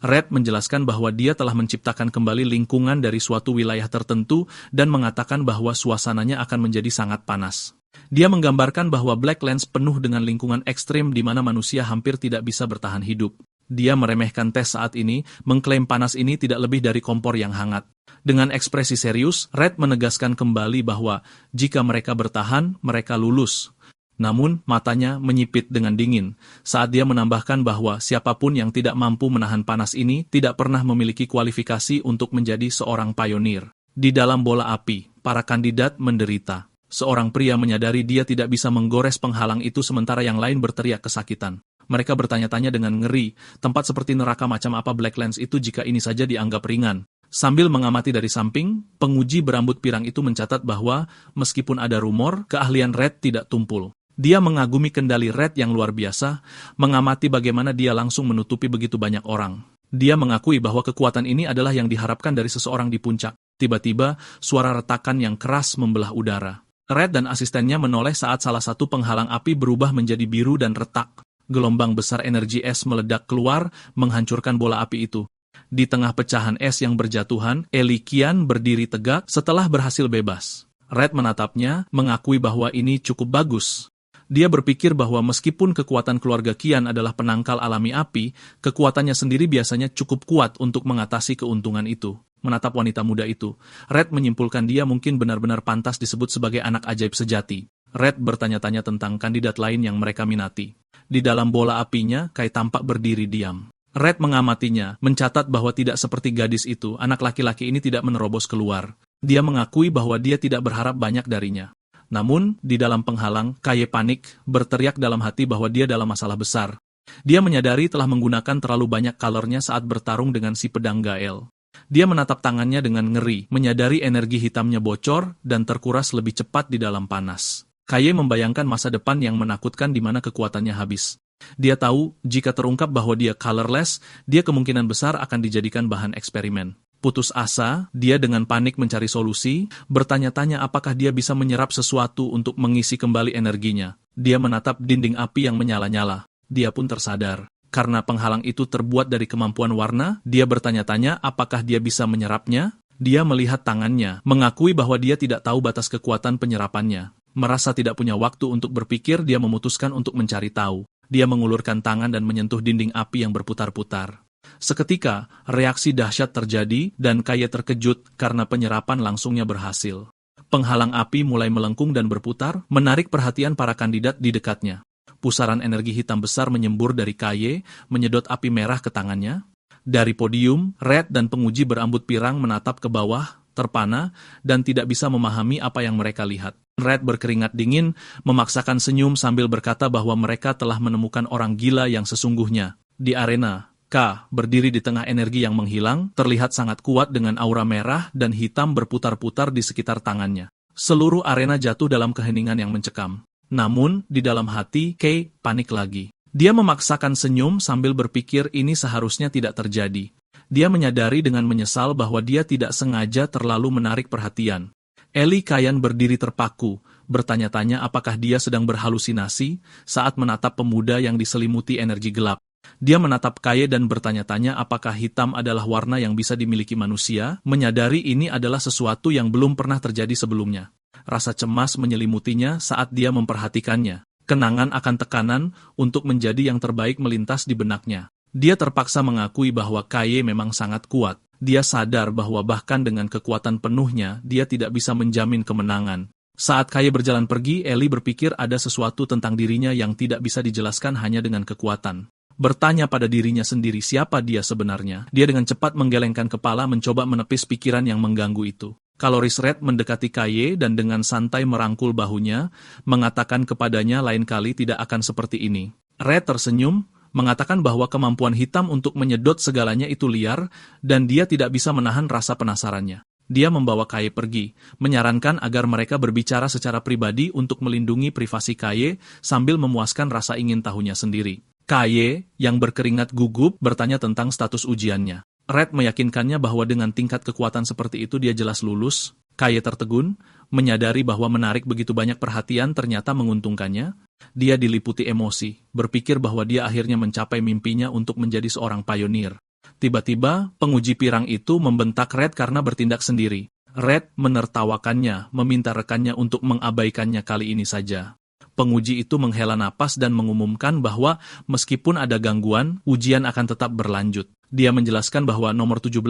Red menjelaskan bahwa dia telah menciptakan kembali lingkungan dari suatu wilayah tertentu dan mengatakan bahwa suasananya akan menjadi sangat panas. Dia menggambarkan bahwa Blacklands penuh dengan lingkungan ekstrim di mana manusia hampir tidak bisa bertahan hidup. Dia meremehkan tes saat ini, mengklaim panas ini tidak lebih dari kompor yang hangat. Dengan ekspresi serius, Red menegaskan kembali bahwa jika mereka bertahan, mereka lulus. Namun, matanya menyipit dengan dingin, saat dia menambahkan bahwa siapapun yang tidak mampu menahan panas ini tidak pernah memiliki kualifikasi untuk menjadi seorang pionir. Di dalam bola api, para kandidat menderita. Seorang pria menyadari dia tidak bisa menggores penghalang itu sementara yang lain berteriak kesakitan. Mereka bertanya-tanya dengan ngeri, tempat seperti neraka macam apa Blacklands itu jika ini saja dianggap ringan. Sambil mengamati dari samping, penguji berambut pirang itu mencatat bahwa, meskipun ada rumor, keahlian Red tidak tumpul. Dia mengagumi kendali Red yang luar biasa, mengamati bagaimana dia langsung menutupi begitu banyak orang. Dia mengakui bahwa kekuatan ini adalah yang diharapkan dari seseorang di puncak. Tiba-tiba, suara retakan yang keras membelah udara. Red dan asistennya menoleh saat salah satu penghalang api berubah menjadi biru dan retak. Gelombang besar energi es meledak keluar, menghancurkan bola api itu. Di tengah pecahan es yang berjatuhan, Eli Qian berdiri tegak setelah berhasil bebas. Red menatapnya, mengakui bahwa ini cukup bagus. Dia berpikir bahwa meskipun kekuatan keluarga Qian adalah penangkal alami api, kekuatannya sendiri biasanya cukup kuat untuk mengatasi keuntungan itu. Menatap wanita muda itu, Red menyimpulkan dia mungkin benar-benar pantas disebut sebagai anak ajaib sejati. Red bertanya-tanya tentang kandidat lain yang mereka minati. Di dalam bola apinya, Kai tampak berdiri diam. Red mengamatinya, mencatat bahwa tidak seperti gadis itu, anak laki-laki ini tidak menerobos keluar. Dia mengakui bahwa dia tidak berharap banyak darinya. Namun, di dalam penghalang, Kai panik, berteriak dalam hati bahwa dia dalam masalah besar. Dia menyadari telah menggunakan terlalu banyak kalornya saat bertarung dengan si pedang Gael. Dia menatap tangannya dengan ngeri, menyadari energi hitamnya bocor dan terkuras lebih cepat di dalam panas. Kai membayangkan masa depan yang menakutkan di mana kekuatannya habis. Dia tahu, jika terungkap bahwa dia colorless, dia kemungkinan besar akan dijadikan bahan eksperimen. Putus asa, dia dengan panik mencari solusi, bertanya-tanya apakah dia bisa menyerap sesuatu untuk mengisi kembali energinya. Dia menatap dinding api yang menyala-nyala. Dia pun tersadar. Karena penghalang itu terbuat dari kemampuan warna, dia bertanya-tanya apakah dia bisa menyerapnya. Dia melihat tangannya, mengakui bahwa dia tidak tahu batas kekuatan penyerapannya. Merasa tidak punya waktu untuk berpikir, dia memutuskan untuk mencari tahu. Dia mengulurkan tangan dan menyentuh dinding api yang berputar-putar. Seketika, reaksi dahsyat terjadi dan Kaye terkejut karena penyerapan langsungnya berhasil. Penghalang api mulai melengkung dan berputar, menarik perhatian para kandidat di dekatnya. Pusaran energi hitam besar menyembur dari Kaye, menyedot api merah ke tangannya. Dari podium, Red dan penguji berambut pirang menatap ke bawah, terpana, dan tidak bisa memahami apa yang mereka lihat. Red berkeringat dingin, memaksakan senyum sambil berkata bahwa mereka telah menemukan orang gila yang sesungguhnya. Di arena, K, berdiri di tengah energi yang menghilang, terlihat sangat kuat dengan aura merah dan hitam berputar-putar di sekitar tangannya. Seluruh arena jatuh dalam keheningan yang mencekam. Namun, di dalam hati, K panik lagi. Dia memaksakan senyum sambil berpikir ini seharusnya tidak terjadi. Dia menyadari dengan menyesal bahwa dia tidak sengaja terlalu menarik perhatian. Eli Kayan berdiri terpaku, bertanya-tanya apakah dia sedang berhalusinasi saat menatap pemuda yang diselimuti energi gelap. Dia menatap Kaye dan bertanya-tanya apakah hitam adalah warna yang bisa dimiliki manusia, menyadari ini adalah sesuatu yang belum pernah terjadi sebelumnya. Rasa cemas menyelimutinya saat dia memperhatikannya. Kenangan akan tekanan untuk menjadi yang terbaik melintas di benaknya. Dia terpaksa mengakui bahwa Kaye memang sangat kuat. Dia sadar bahwa bahkan dengan kekuatan penuhnya, dia tidak bisa menjamin kemenangan. Saat Kaye berjalan pergi, Eli berpikir ada sesuatu tentang dirinya yang tidak bisa dijelaskan hanya dengan kekuatan. Bertanya pada dirinya sendiri siapa dia sebenarnya. Dia dengan cepat menggelengkan kepala mencoba menepis pikiran yang mengganggu itu. Kaloris Red mendekati Kaye dan dengan santai merangkul bahunya, mengatakan kepadanya lain kali tidak akan seperti ini. Red tersenyum, mengatakan bahwa kemampuan hitam untuk menyedot segalanya itu liar, dan dia tidak bisa menahan rasa penasarannya. Dia membawa Kaye pergi, menyarankan agar mereka berbicara secara pribadi untuk melindungi privasi Kaye sambil memuaskan rasa ingin tahunya sendiri. Kaye, yang berkeringat gugup, bertanya tentang status ujiannya. Red meyakinkannya bahwa dengan tingkat kekuatan seperti itu dia jelas lulus. Kaye tertegun, menyadari bahwa menarik begitu banyak perhatian ternyata menguntungkannya. Dia diliputi emosi, berpikir bahwa dia akhirnya mencapai mimpinya untuk menjadi seorang pionir. Tiba-tiba, penguji pirang itu membentak Red karena bertindak sendiri. Red menertawakannya, meminta rekannya untuk mengabaikannya kali ini saja. Penguji itu menghela napas dan mengumumkan bahwa meskipun ada gangguan, ujian akan tetap berlanjut. Dia menjelaskan bahwa nomor 17,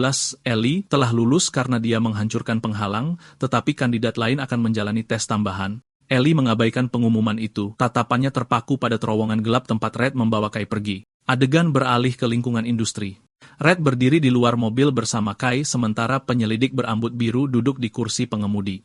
Eli, telah lulus karena dia menghancurkan penghalang, tetapi kandidat lain akan menjalani tes tambahan. Eli mengabaikan pengumuman itu. Tatapannya terpaku pada terowongan gelap tempat Red membawa Kai pergi. Adegan beralih ke lingkungan industri. Red berdiri di luar mobil bersama Kai sementara penyelidik berambut biru duduk di kursi pengemudi.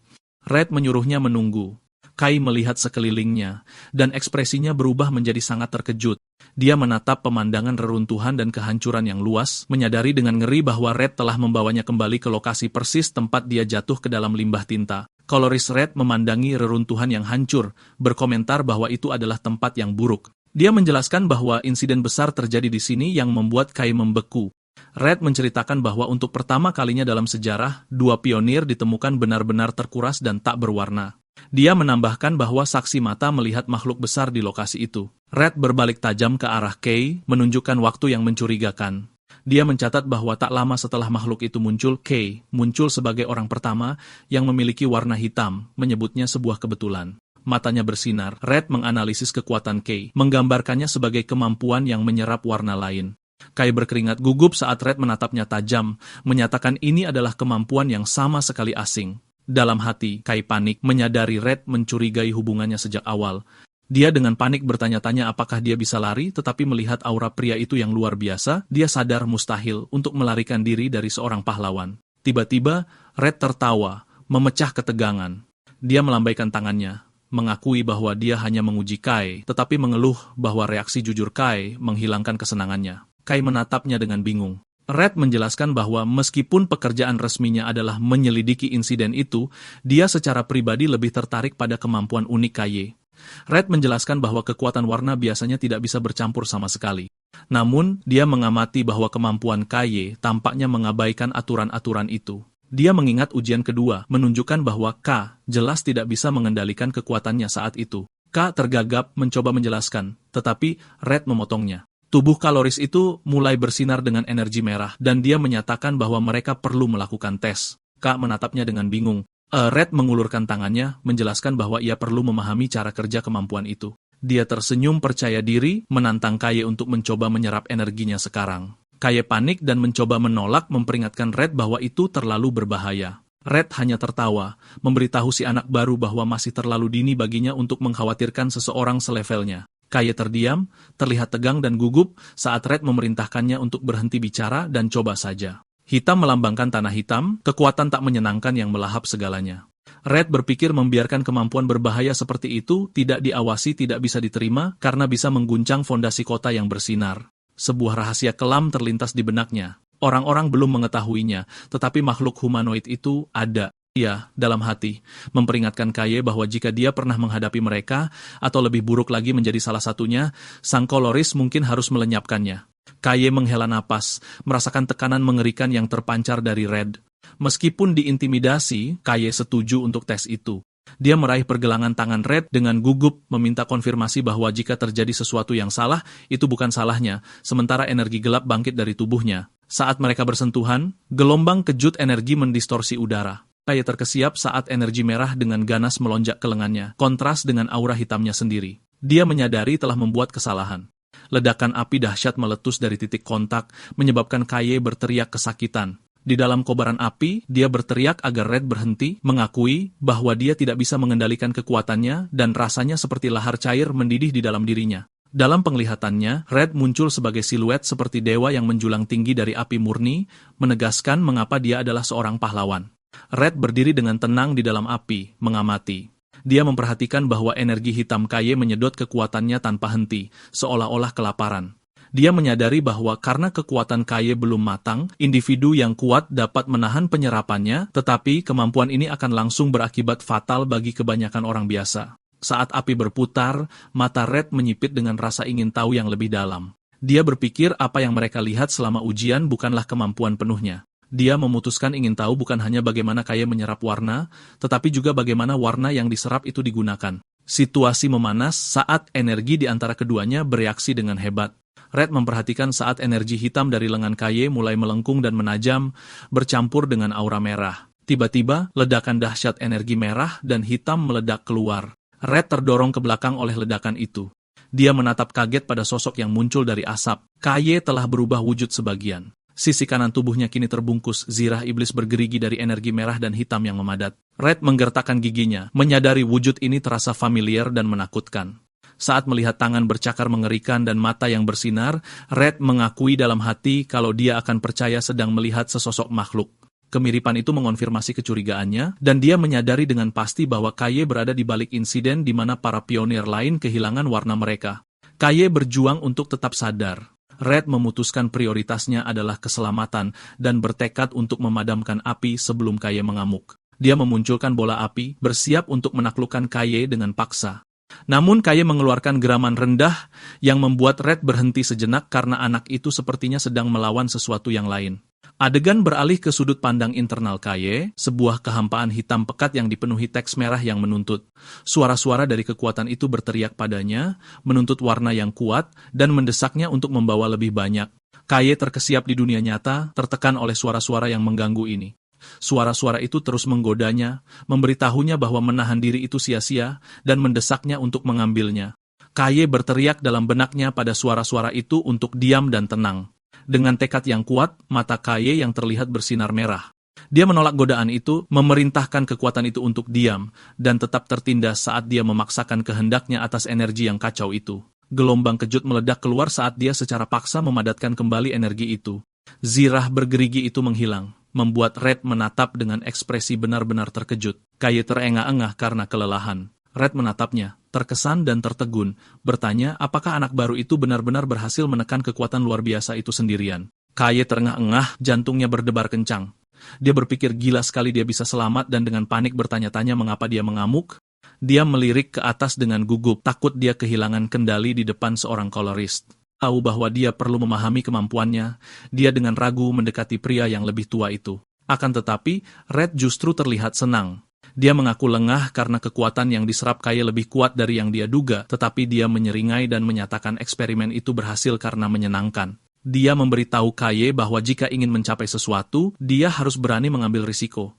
Red menyuruhnya menunggu. Kai melihat sekelilingnya, dan ekspresinya berubah menjadi sangat terkejut. Dia menatap pemandangan reruntuhan dan kehancuran yang luas, menyadari dengan ngeri bahwa Red telah membawanya kembali ke lokasi persis tempat dia jatuh ke dalam limbah tinta. Kaloris Red memandangi reruntuhan yang hancur, berkomentar bahwa itu adalah tempat yang buruk. Dia menjelaskan bahwa insiden besar terjadi di sini yang membuat Kai membeku. Red menceritakan bahwa untuk pertama kalinya dalam sejarah, 2 pionir ditemukan benar-benar terkuras dan tak berwarna. Dia menambahkan bahwa saksi mata melihat makhluk besar di lokasi itu. Red berbalik tajam ke arah Kay, menunjukkan waktu yang mencurigakan. Dia mencatat bahwa tak lama setelah makhluk itu muncul, Kay muncul sebagai orang pertama yang memiliki warna hitam, menyebutnya sebuah kebetulan. Matanya bersinar. Red menganalisis kekuatan Kay, menggambarkannya sebagai kemampuan yang menyerap warna lain. Kay berkeringat gugup saat Red menatapnya tajam, menyatakan ini adalah kemampuan yang sama sekali asing. Dalam hati, Kai panik, menyadari Red mencurigai hubungannya sejak awal. Dia dengan panik bertanya-tanya apakah dia bisa lari, tetapi melihat aura pria itu yang luar biasa, dia sadar mustahil untuk melarikan diri dari seorang pahlawan. Tiba-tiba, Red tertawa, memecah ketegangan. Dia melambaikan tangannya, mengakui bahwa dia hanya menguji Kai, tetapi mengeluh bahwa reaksi jujur Kai menghilangkan kesenangannya. Kai menatapnya dengan bingung. Red menjelaskan bahwa meskipun pekerjaan resminya adalah menyelidiki insiden itu, dia secara pribadi lebih tertarik pada kemampuan unik Kaye. Red menjelaskan bahwa kekuatan warna biasanya tidak bisa bercampur sama sekali. Namun, dia mengamati bahwa kemampuan Kaye tampaknya mengabaikan aturan-aturan itu. Dia mengingat ujian kedua, menunjukkan bahwa K jelas tidak bisa mengendalikan kekuatannya saat itu. K tergagap mencoba menjelaskan, tetapi Red memotongnya. Tubuh Kaloris itu mulai bersinar dengan energi merah, dan dia menyatakan bahwa mereka perlu melakukan tes. K menatapnya dengan bingung. Red mengulurkan tangannya, menjelaskan bahwa ia perlu memahami cara kerja kemampuan itu. Dia tersenyum percaya diri, menantang Kaye untuk mencoba menyerap energinya sekarang. Kaye panik dan mencoba menolak, memperingatkan Red bahwa itu terlalu berbahaya. Red hanya tertawa, memberitahu si anak baru bahwa masih terlalu dini baginya untuk mengkhawatirkan seseorang selevelnya. Kaye terdiam, terlihat tegang dan gugup saat Red memerintahkannya untuk berhenti bicara dan coba saja. Hitam melambangkan tanah hitam, kekuatan tak menyenangkan yang melahap segalanya. Red berpikir membiarkan kemampuan berbahaya seperti itu tidak diawasi tidak bisa diterima karena bisa mengguncang fondasi kota yang bersinar. Sebuah rahasia kelam terlintas di benaknya. Orang-orang belum mengetahuinya, tetapi makhluk humanoid itu ada. Ia, dalam hati, memperingatkan Kaye bahwa jika dia pernah menghadapi mereka, atau lebih buruk lagi menjadi salah satunya, sang Koloris mungkin harus melenyapkannya. Kaye menghela napas, merasakan tekanan mengerikan yang terpancar dari Red. Meskipun diintimidasi, Kaye setuju untuk tes itu. Dia meraih pergelangan tangan Red dengan gugup, meminta konfirmasi bahwa jika terjadi sesuatu yang salah, itu bukan salahnya, sementara energi gelap bangkit dari tubuhnya. Saat mereka bersentuhan, gelombang kejut energi mendistorsi udara. Kaye terkesiap saat energi merah dengan ganas melonjak ke lengannya, kontras dengan aura hitamnya sendiri. Dia menyadari telah membuat kesalahan. Ledakan api dahsyat meletus dari titik kontak, menyebabkan Kaye berteriak kesakitan. Di dalam kobaran api, dia berteriak agar Red berhenti, mengakui bahwa dia tidak bisa mengendalikan kekuatannya dan rasanya seperti lahar cair mendidih di dalam dirinya. Dalam penglihatannya, Red muncul sebagai siluet seperti dewa yang menjulang tinggi dari api murni, menegaskan mengapa dia adalah seorang pahlawan. Red berdiri dengan tenang di dalam api, mengamati. Dia memperhatikan bahwa energi hitam Kaye menyedot kekuatannya tanpa henti, seolah-olah kelaparan. Dia menyadari bahwa karena kekuatan Kaye belum matang, individu yang kuat dapat menahan penyerapannya, tetapi kemampuan ini akan langsung berakibat fatal bagi kebanyakan orang biasa. Saat api berputar, mata Red menyipit dengan rasa ingin tahu yang lebih dalam. Dia berpikir apa yang mereka lihat selama ujian bukanlah kemampuan penuhnya. Dia memutuskan ingin tahu bukan hanya bagaimana Kaye menyerap warna, tetapi juga bagaimana warna yang diserap itu digunakan. Situasi memanas saat energi di antara keduanya bereaksi dengan hebat. Red memperhatikan saat energi hitam dari lengan Kaye mulai melengkung dan menajam, bercampur dengan aura merah. Tiba-tiba, ledakan dahsyat energi merah dan hitam meledak keluar. Red terdorong ke belakang oleh ledakan itu. Dia menatap kaget pada sosok yang muncul dari asap. Kaye telah berubah wujud sebagian. Sisi kanan tubuhnya kini terbungkus, zirah iblis bergerigi dari energi merah dan hitam yang memadat. Red menggertakkan giginya, menyadari wujud ini terasa familiar dan menakutkan. Saat melihat tangan bercakar mengerikan dan mata yang bersinar, Red mengakui dalam hati kalau dia akan percaya sedang melihat sesosok makhluk. Kemiripan itu mengonfirmasi kecurigaannya, dan dia menyadari dengan pasti bahwa Kaye berada di balik insiden di mana para pionir lain kehilangan warna mereka. Kaye berjuang untuk tetap sadar. Red memutuskan prioritasnya adalah keselamatan dan bertekad untuk memadamkan api sebelum Kaye mengamuk. Dia memunculkan bola api, bersiap untuk menaklukkan Kaye dengan paksa. Namun Kaye mengeluarkan geraman rendah yang membuat Red berhenti sejenak karena anak itu sepertinya sedang melawan sesuatu yang lain. Adegan beralih ke sudut pandang internal Kaye, sebuah kehampaan hitam pekat yang dipenuhi teks merah yang menuntut. Suara-suara dari kekuatan itu berteriak padanya, menuntut warna yang kuat, dan mendesaknya untuk membawa lebih banyak. Kaye terkesiap di dunia nyata, tertekan oleh suara-suara yang mengganggu ini. Suara-suara itu terus menggodanya, memberitahunya bahwa menahan diri itu sia-sia, dan mendesaknya untuk mengambilnya. Kaye berteriak dalam benaknya pada suara-suara itu untuk diam dan tenang. Dengan tekad yang kuat, mata Kaye yang terlihat bersinar merah. Dia menolak godaan itu, memerintahkan kekuatan itu untuk diam, dan tetap tertindas saat dia memaksakan kehendaknya atas energi yang kacau itu. Gelombang kejut meledak keluar saat dia secara paksa memadatkan kembali energi itu. Zirah bergerigi itu menghilang, membuat Red menatap dengan ekspresi benar-benar terkejut. Kaye terengah-engah karena kelelahan. Red menatapnya, terkesan dan tertegun, bertanya apakah anak baru itu benar-benar berhasil menekan kekuatan luar biasa itu sendirian. Kaye terengah-engah, jantungnya berdebar kencang. Dia berpikir gila sekali dia bisa selamat dan dengan panik bertanya-tanya mengapa dia mengamuk. Dia melirik ke atas dengan gugup, takut dia kehilangan kendali di depan seorang kolorist. tahu bahwa dia perlu memahami kemampuannya, dia dengan ragu mendekati pria yang lebih tua itu. Akan tetapi, Red justru terlihat senang. Dia mengaku lengah karena kekuatan yang diserap Kaye lebih kuat dari yang dia duga, tetapi dia menyeringai dan menyatakan eksperimen itu berhasil karena menyenangkan. Dia memberitahu Kaye bahwa jika ingin mencapai sesuatu, dia harus berani mengambil risiko.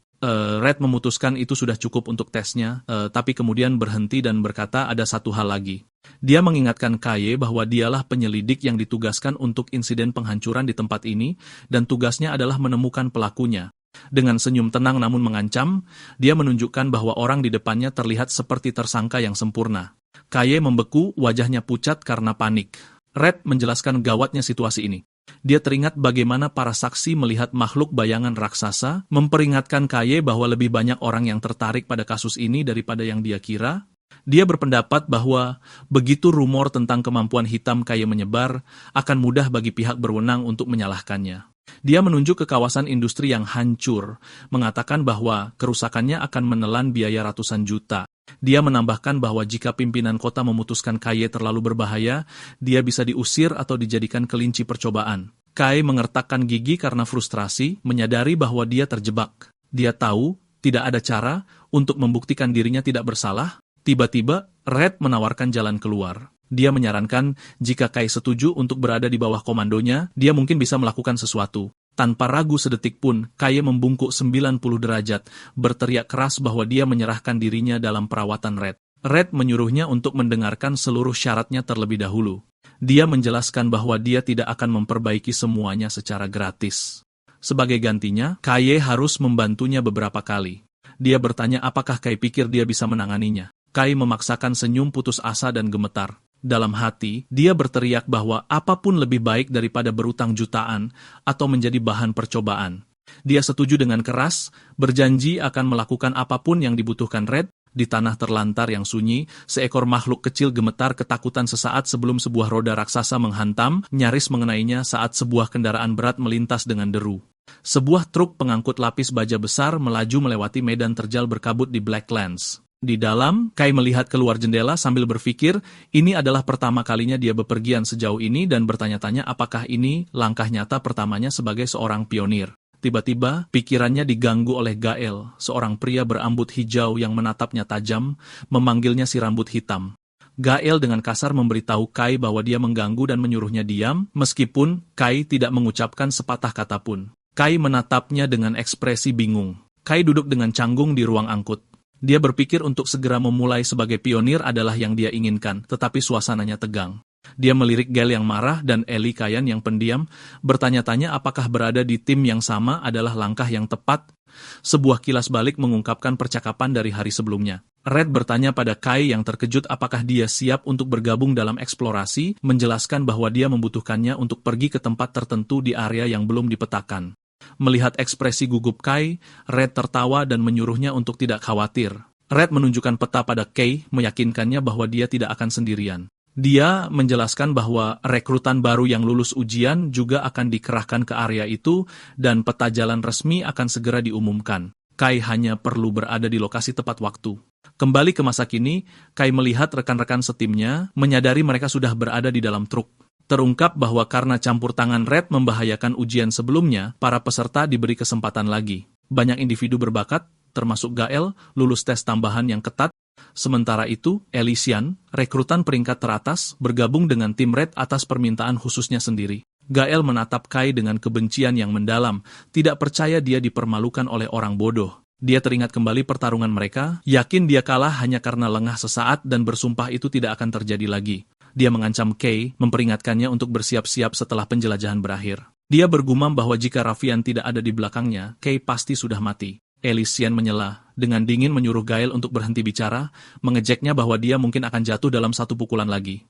Red memutuskan itu sudah cukup untuk tesnya, tapi kemudian berhenti dan berkata ada satu hal lagi. Dia mengingatkan Kaye bahwa dialah penyelidik yang ditugaskan untuk insiden penghancuran di tempat ini, dan tugasnya adalah menemukan pelakunya. Dengan senyum tenang namun mengancam, dia menunjukkan bahwa orang di depannya terlihat seperti tersangka yang sempurna. Kaye membeku, wajahnya pucat karena panik. Red menjelaskan gawatnya situasi ini. Dia teringat bagaimana para saksi melihat makhluk bayangan raksasa, memperingatkan Kaye bahwa lebih banyak orang yang tertarik pada kasus ini daripada yang dia kira. Dia berpendapat bahwa begitu rumor tentang kemampuan hitam Kaye menyebar, akan mudah bagi pihak berwenang untuk menyalahkannya. Dia menunjuk ke kawasan industri yang hancur, mengatakan bahwa kerusakannya akan menelan biaya ratusan juta. Dia menambahkan bahwa jika pimpinan kota memutuskan Kaye terlalu berbahaya, dia bisa diusir atau dijadikan kelinci percobaan. Kaye mengertakkan gigi karena frustrasi, menyadari bahwa dia terjebak. Dia tahu tidak ada cara untuk membuktikan dirinya tidak bersalah. Tiba-tiba, Red menawarkan jalan keluar. Dia menyarankan jika Kaye setuju untuk berada di bawah komandonya, dia mungkin bisa melakukan sesuatu. Tanpa ragu sedetik pun, Kaye membungkuk 90 derajat, berteriak keras bahwa dia menyerahkan dirinya dalam perawatan Red. Red menyuruhnya untuk mendengarkan seluruh syaratnya terlebih dahulu. Dia menjelaskan bahwa dia tidak akan memperbaiki semuanya secara gratis. Sebagai gantinya, Kaye harus membantunya beberapa kali. Dia bertanya apakah Kaye pikir dia bisa menanganinya. Kaye memaksakan senyum putus asa dan gemetar. Dalam hati, dia berteriak bahwa apapun lebih baik daripada berutang jutaan atau menjadi bahan percobaan. Dia setuju dengan keras, berjanji akan melakukan apapun yang dibutuhkan Red. Di tanah terlantar yang sunyi, seekor makhluk kecil gemetar ketakutan sesaat sebelum sebuah roda raksasa menghantam, nyaris mengenainya saat sebuah kendaraan berat melintas dengan deru. Sebuah truk pengangkut lapis baja besar melaju melewati medan terjal berkabut di Blacklands. Di dalam, Kaye melihat keluar jendela sambil berpikir, ini adalah pertama kalinya dia bepergian sejauh ini dan bertanya-tanya apakah ini langkah nyata pertamanya sebagai seorang pionir. Tiba-tiba, pikirannya diganggu oleh Gael, seorang pria berambut hijau yang menatapnya tajam, memanggilnya si rambut hitam. Gael dengan kasar memberitahu Kaye bahwa dia mengganggu dan menyuruhnya diam, meskipun Kaye tidak mengucapkan sepatah kata pun. Kaye menatapnya dengan ekspresi bingung. Kaye duduk dengan canggung di ruang angkut. Dia berpikir untuk segera memulai sebagai pionir adalah yang dia inginkan, tetapi suasananya tegang. Dia melirik Gael yang marah dan Ellie Kayan yang pendiam, bertanya-tanya apakah berada di tim yang sama adalah langkah yang tepat. Sebuah kilas balik mengungkapkan percakapan dari hari sebelumnya. Red bertanya pada Kaye yang terkejut apakah dia siap untuk bergabung dalam eksplorasi, menjelaskan bahwa dia membutuhkannya untuk pergi ke tempat tertentu di area yang belum dipetakan. Melihat ekspresi gugup Kaye, Red tertawa dan menyuruhnya untuk tidak khawatir. Red menunjukkan peta pada Kaye, meyakinkannya bahwa dia tidak akan sendirian. Dia menjelaskan bahwa rekrutan baru yang lulus ujian juga akan dikerahkan ke area itu dan peta jalan resmi akan segera diumumkan. Kaye hanya perlu berada di lokasi tepat waktu. Kembali ke masa kini, Kaye melihat rekan-rekan setimnya, menyadari mereka sudah berada di dalam truk. Terungkap bahwa karena campur tangan Red membahayakan ujian sebelumnya, para peserta diberi kesempatan lagi. Banyak individu berbakat, termasuk Gael, lulus tes tambahan yang ketat. Sementara itu, Elysian, rekrutan peringkat teratas, bergabung dengan tim Red atas permintaan khususnya sendiri. Gael menatap Kaye dengan kebencian yang mendalam, tidak percaya dia dipermalukan oleh orang bodoh. Dia teringat kembali pertarungan mereka, yakin dia kalah hanya karena lengah sesaat dan bersumpah itu tidak akan terjadi lagi. Dia mengancam Kaye, memperingatkannya untuk bersiap-siap setelah penjelajahan berakhir. Dia bergumam bahwa jika Rafian tidak ada di belakangnya, Kaye pasti sudah mati. Elysian menyela, dengan dingin menyuruh Gael untuk berhenti bicara, mengejeknya bahwa dia mungkin akan jatuh dalam satu pukulan lagi.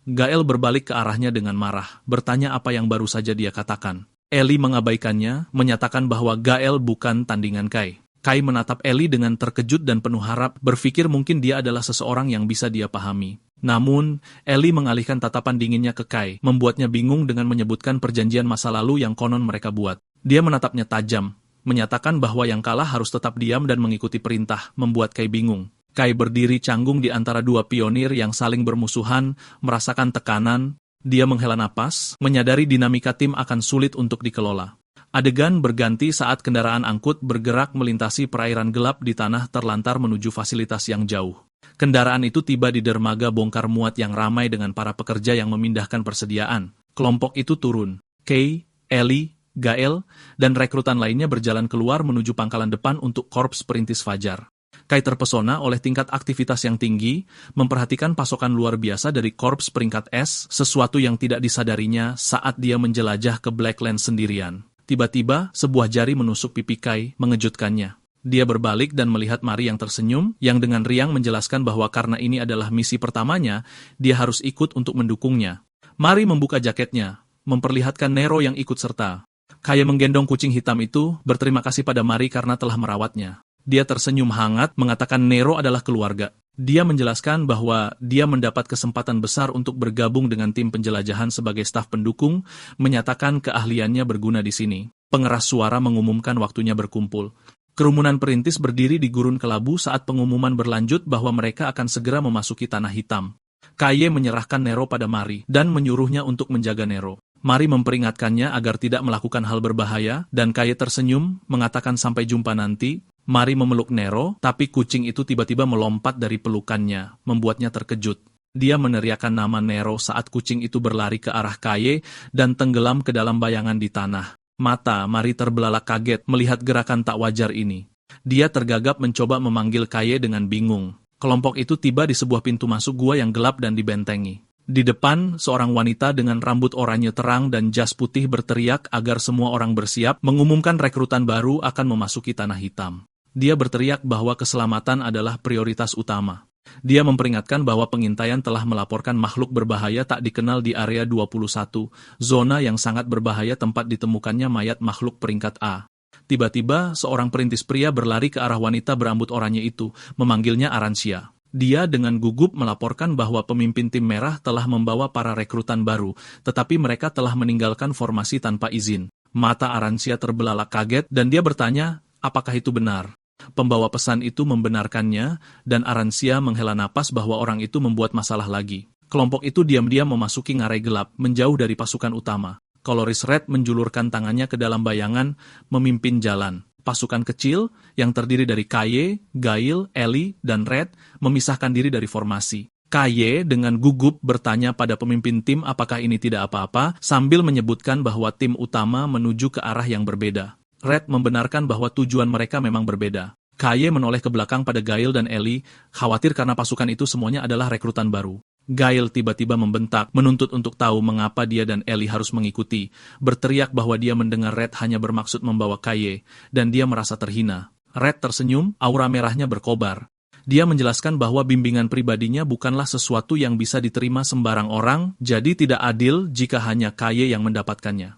Gael berbalik ke arahnya dengan marah, bertanya apa yang baru saja dia katakan. Ellie mengabaikannya, menyatakan bahwa Gael bukan tandingan Kaye. Kaye menatap Ellie dengan terkejut dan penuh harap, berpikir mungkin dia adalah seseorang yang bisa dia pahami. Namun, Ellie mengalihkan tatapan dinginnya ke Kaye, membuatnya bingung dengan menyebutkan perjanjian masa lalu yang konon mereka buat. Dia menatapnya tajam, menyatakan bahwa yang kalah harus tetap diam dan mengikuti perintah, membuat Kaye bingung. Kaye berdiri canggung di antara dua pionir yang saling bermusuhan, merasakan tekanan. Dia menghela napas, menyadari dinamika tim akan sulit untuk dikelola. Adegan berganti saat kendaraan angkut bergerak melintasi perairan gelap di tanah terlantar menuju fasilitas yang jauh. Kendaraan itu tiba di dermaga bongkar muat yang ramai dengan para pekerja yang memindahkan persediaan. Kelompok itu turun. Kay, Ellie, Gael, dan rekrutan lainnya berjalan keluar menuju pangkalan depan untuk Korps Perintis Fajar. Kay terpesona oleh tingkat aktivitas yang tinggi, memperhatikan pasokan luar biasa dari Korps Peringkat S, sesuatu yang tidak disadarinya saat dia menjelajah ke Blackland sendirian. Tiba-tiba, sebuah jari menusuk pipi Kay, mengejutkannya. Dia berbalik dan melihat Mari yang tersenyum, yang dengan riang menjelaskan bahwa karena ini adalah misi pertamanya, dia harus ikut untuk mendukungnya. Mari membuka jaketnya, memperlihatkan Nero yang ikut serta. Kay menggendong kucing hitam itu, berterima kasih pada Mari karena telah merawatnya. Dia tersenyum hangat, mengatakan Nero adalah keluarga. Dia menjelaskan bahwa dia mendapat kesempatan besar untuk bergabung dengan tim penjelajahan sebagai staf pendukung, menyatakan keahliannya berguna di sini. Pengeras suara mengumumkan waktunya berkumpul. Kerumunan perintis berdiri di gurun kelabu saat pengumuman berlanjut bahwa mereka akan segera memasuki tanah hitam. Kay menyerahkan Nero pada Mari dan menyuruhnya untuk menjaga Nero. Mari memperingatkannya agar tidak melakukan hal berbahaya, dan Kay tersenyum, mengatakan sampai jumpa nanti. Mari memeluk Nero, tapi kucing itu tiba-tiba melompat dari pelukannya, membuatnya terkejut. Dia meneriakkan nama Nero saat kucing itu berlari ke arah Kay dan tenggelam ke dalam bayangan di tanah. Mata Mari terbelalak kaget melihat gerakan tak wajar ini. Dia tergagap mencoba memanggil Kay dengan bingung. Kelompok itu tiba di sebuah pintu masuk gua yang gelap dan dibentengi. Di depan, seorang wanita dengan rambut oranye terang dan jas putih berteriak agar semua orang bersiap, mengumumkan rekrutan baru akan memasuki tanah hitam. Dia berteriak bahwa keselamatan adalah prioritas utama. Dia memperingatkan bahwa pengintaian telah melaporkan makhluk berbahaya tak dikenal di area 21, zona yang sangat berbahaya tempat ditemukannya mayat makhluk peringkat A. Tiba-tiba, seorang perintis pria berlari ke arah wanita berambut oranye itu, memanggilnya Arancia. Dia dengan gugup melaporkan bahwa pemimpin tim merah telah membawa para rekrutan baru, tetapi mereka telah meninggalkan formasi tanpa izin. Mata Arancia terbelalak kaget dan dia bertanya, apakah itu benar? Pembawa pesan itu membenarkannya, dan Arancia menghela napas bahwa orang itu membuat masalah lagi. Kelompok itu diam-diam memasuki ngarai gelap, menjauh dari pasukan utama. Koloris Red menjulurkan tangannya ke dalam bayangan, memimpin jalan. Pasukan kecil, yang terdiri dari Kay, Gail, Ellie, dan Red, memisahkan diri dari formasi. Kay dengan gugup bertanya pada pemimpin tim apakah ini tidak apa-apa, sambil menyebutkan bahwa tim utama menuju ke arah yang berbeda. Red membenarkan bahwa tujuan mereka memang berbeda. Kay menoleh ke belakang pada Gail dan Ellie, khawatir karena pasukan itu semuanya adalah rekrutan baru. Gail tiba-tiba membentak, menuntut untuk tahu mengapa dia dan Ellie harus mengikuti, berteriak bahwa dia mendengar Red hanya bermaksud membawa Kay, dan dia merasa terhina. Red tersenyum, aura merahnya berkobar. Dia menjelaskan bahwa bimbingan pribadinya bukanlah sesuatu yang bisa diterima sembarang orang, jadi tidak adil jika hanya Kay yang mendapatkannya.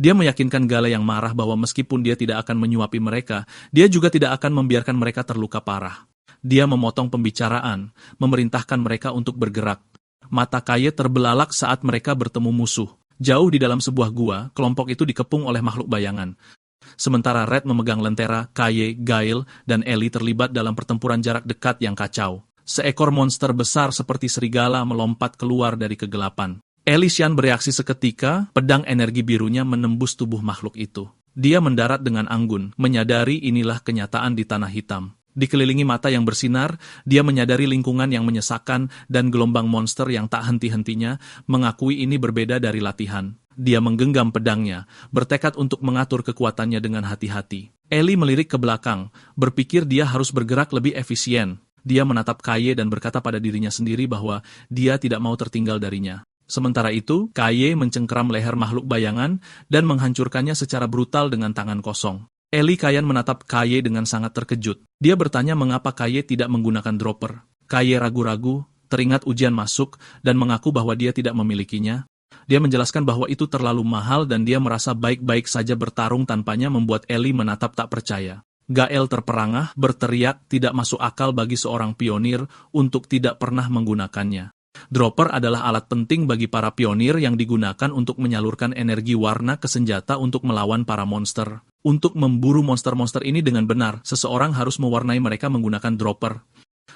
Dia meyakinkan Gale yang marah bahwa meskipun dia tidak akan menyuapi mereka, dia juga tidak akan membiarkan mereka terluka parah. Dia memotong pembicaraan, memerintahkan mereka untuk bergerak. Mata Kay terbelalak saat mereka bertemu musuh. Jauh di dalam sebuah gua, kelompok itu dikepung oleh makhluk bayangan. Sementara Red memegang lentera, Kay, Gail, dan Ellie terlibat dalam pertempuran jarak dekat yang kacau. Seekor monster besar seperti serigala melompat keluar dari kegelapan. Elysian bereaksi seketika, pedang energi birunya menembus tubuh makhluk itu. Dia mendarat dengan anggun, menyadari inilah kenyataan di tanah hitam. Dikelilingi mata yang bersinar, dia menyadari lingkungan yang menyesakkan dan gelombang monster yang tak henti-hentinya, mengakui ini berbeda dari latihan. Dia menggenggam pedangnya, bertekad untuk mengatur kekuatannya dengan hati-hati. Ellie melirik ke belakang, berpikir dia harus bergerak lebih efisien. Dia menatap Kay dan berkata pada dirinya sendiri bahwa dia tidak mau tertinggal darinya. Sementara itu, Kay mencengkeram leher makhluk bayangan dan menghancurkannya secara brutal dengan tangan kosong. Ellie Kayan menatap Kay dengan sangat terkejut. Dia bertanya mengapa Kay tidak menggunakan dropper. Kay ragu-ragu, teringat ujian masuk, dan mengaku bahwa dia tidak memilikinya. Dia menjelaskan bahwa itu terlalu mahal dan dia merasa baik-baik saja bertarung tanpanya, membuat Ellie menatap tak percaya. Gael terperangah, berteriak tidak masuk akal bagi seorang pionir untuk tidak pernah menggunakannya. Dropper adalah alat penting bagi para pionir yang digunakan untuk menyalurkan energi warna ke senjata untuk melawan para monster. Untuk memburu monster-monster ini dengan benar, seseorang harus mewarnai mereka menggunakan dropper.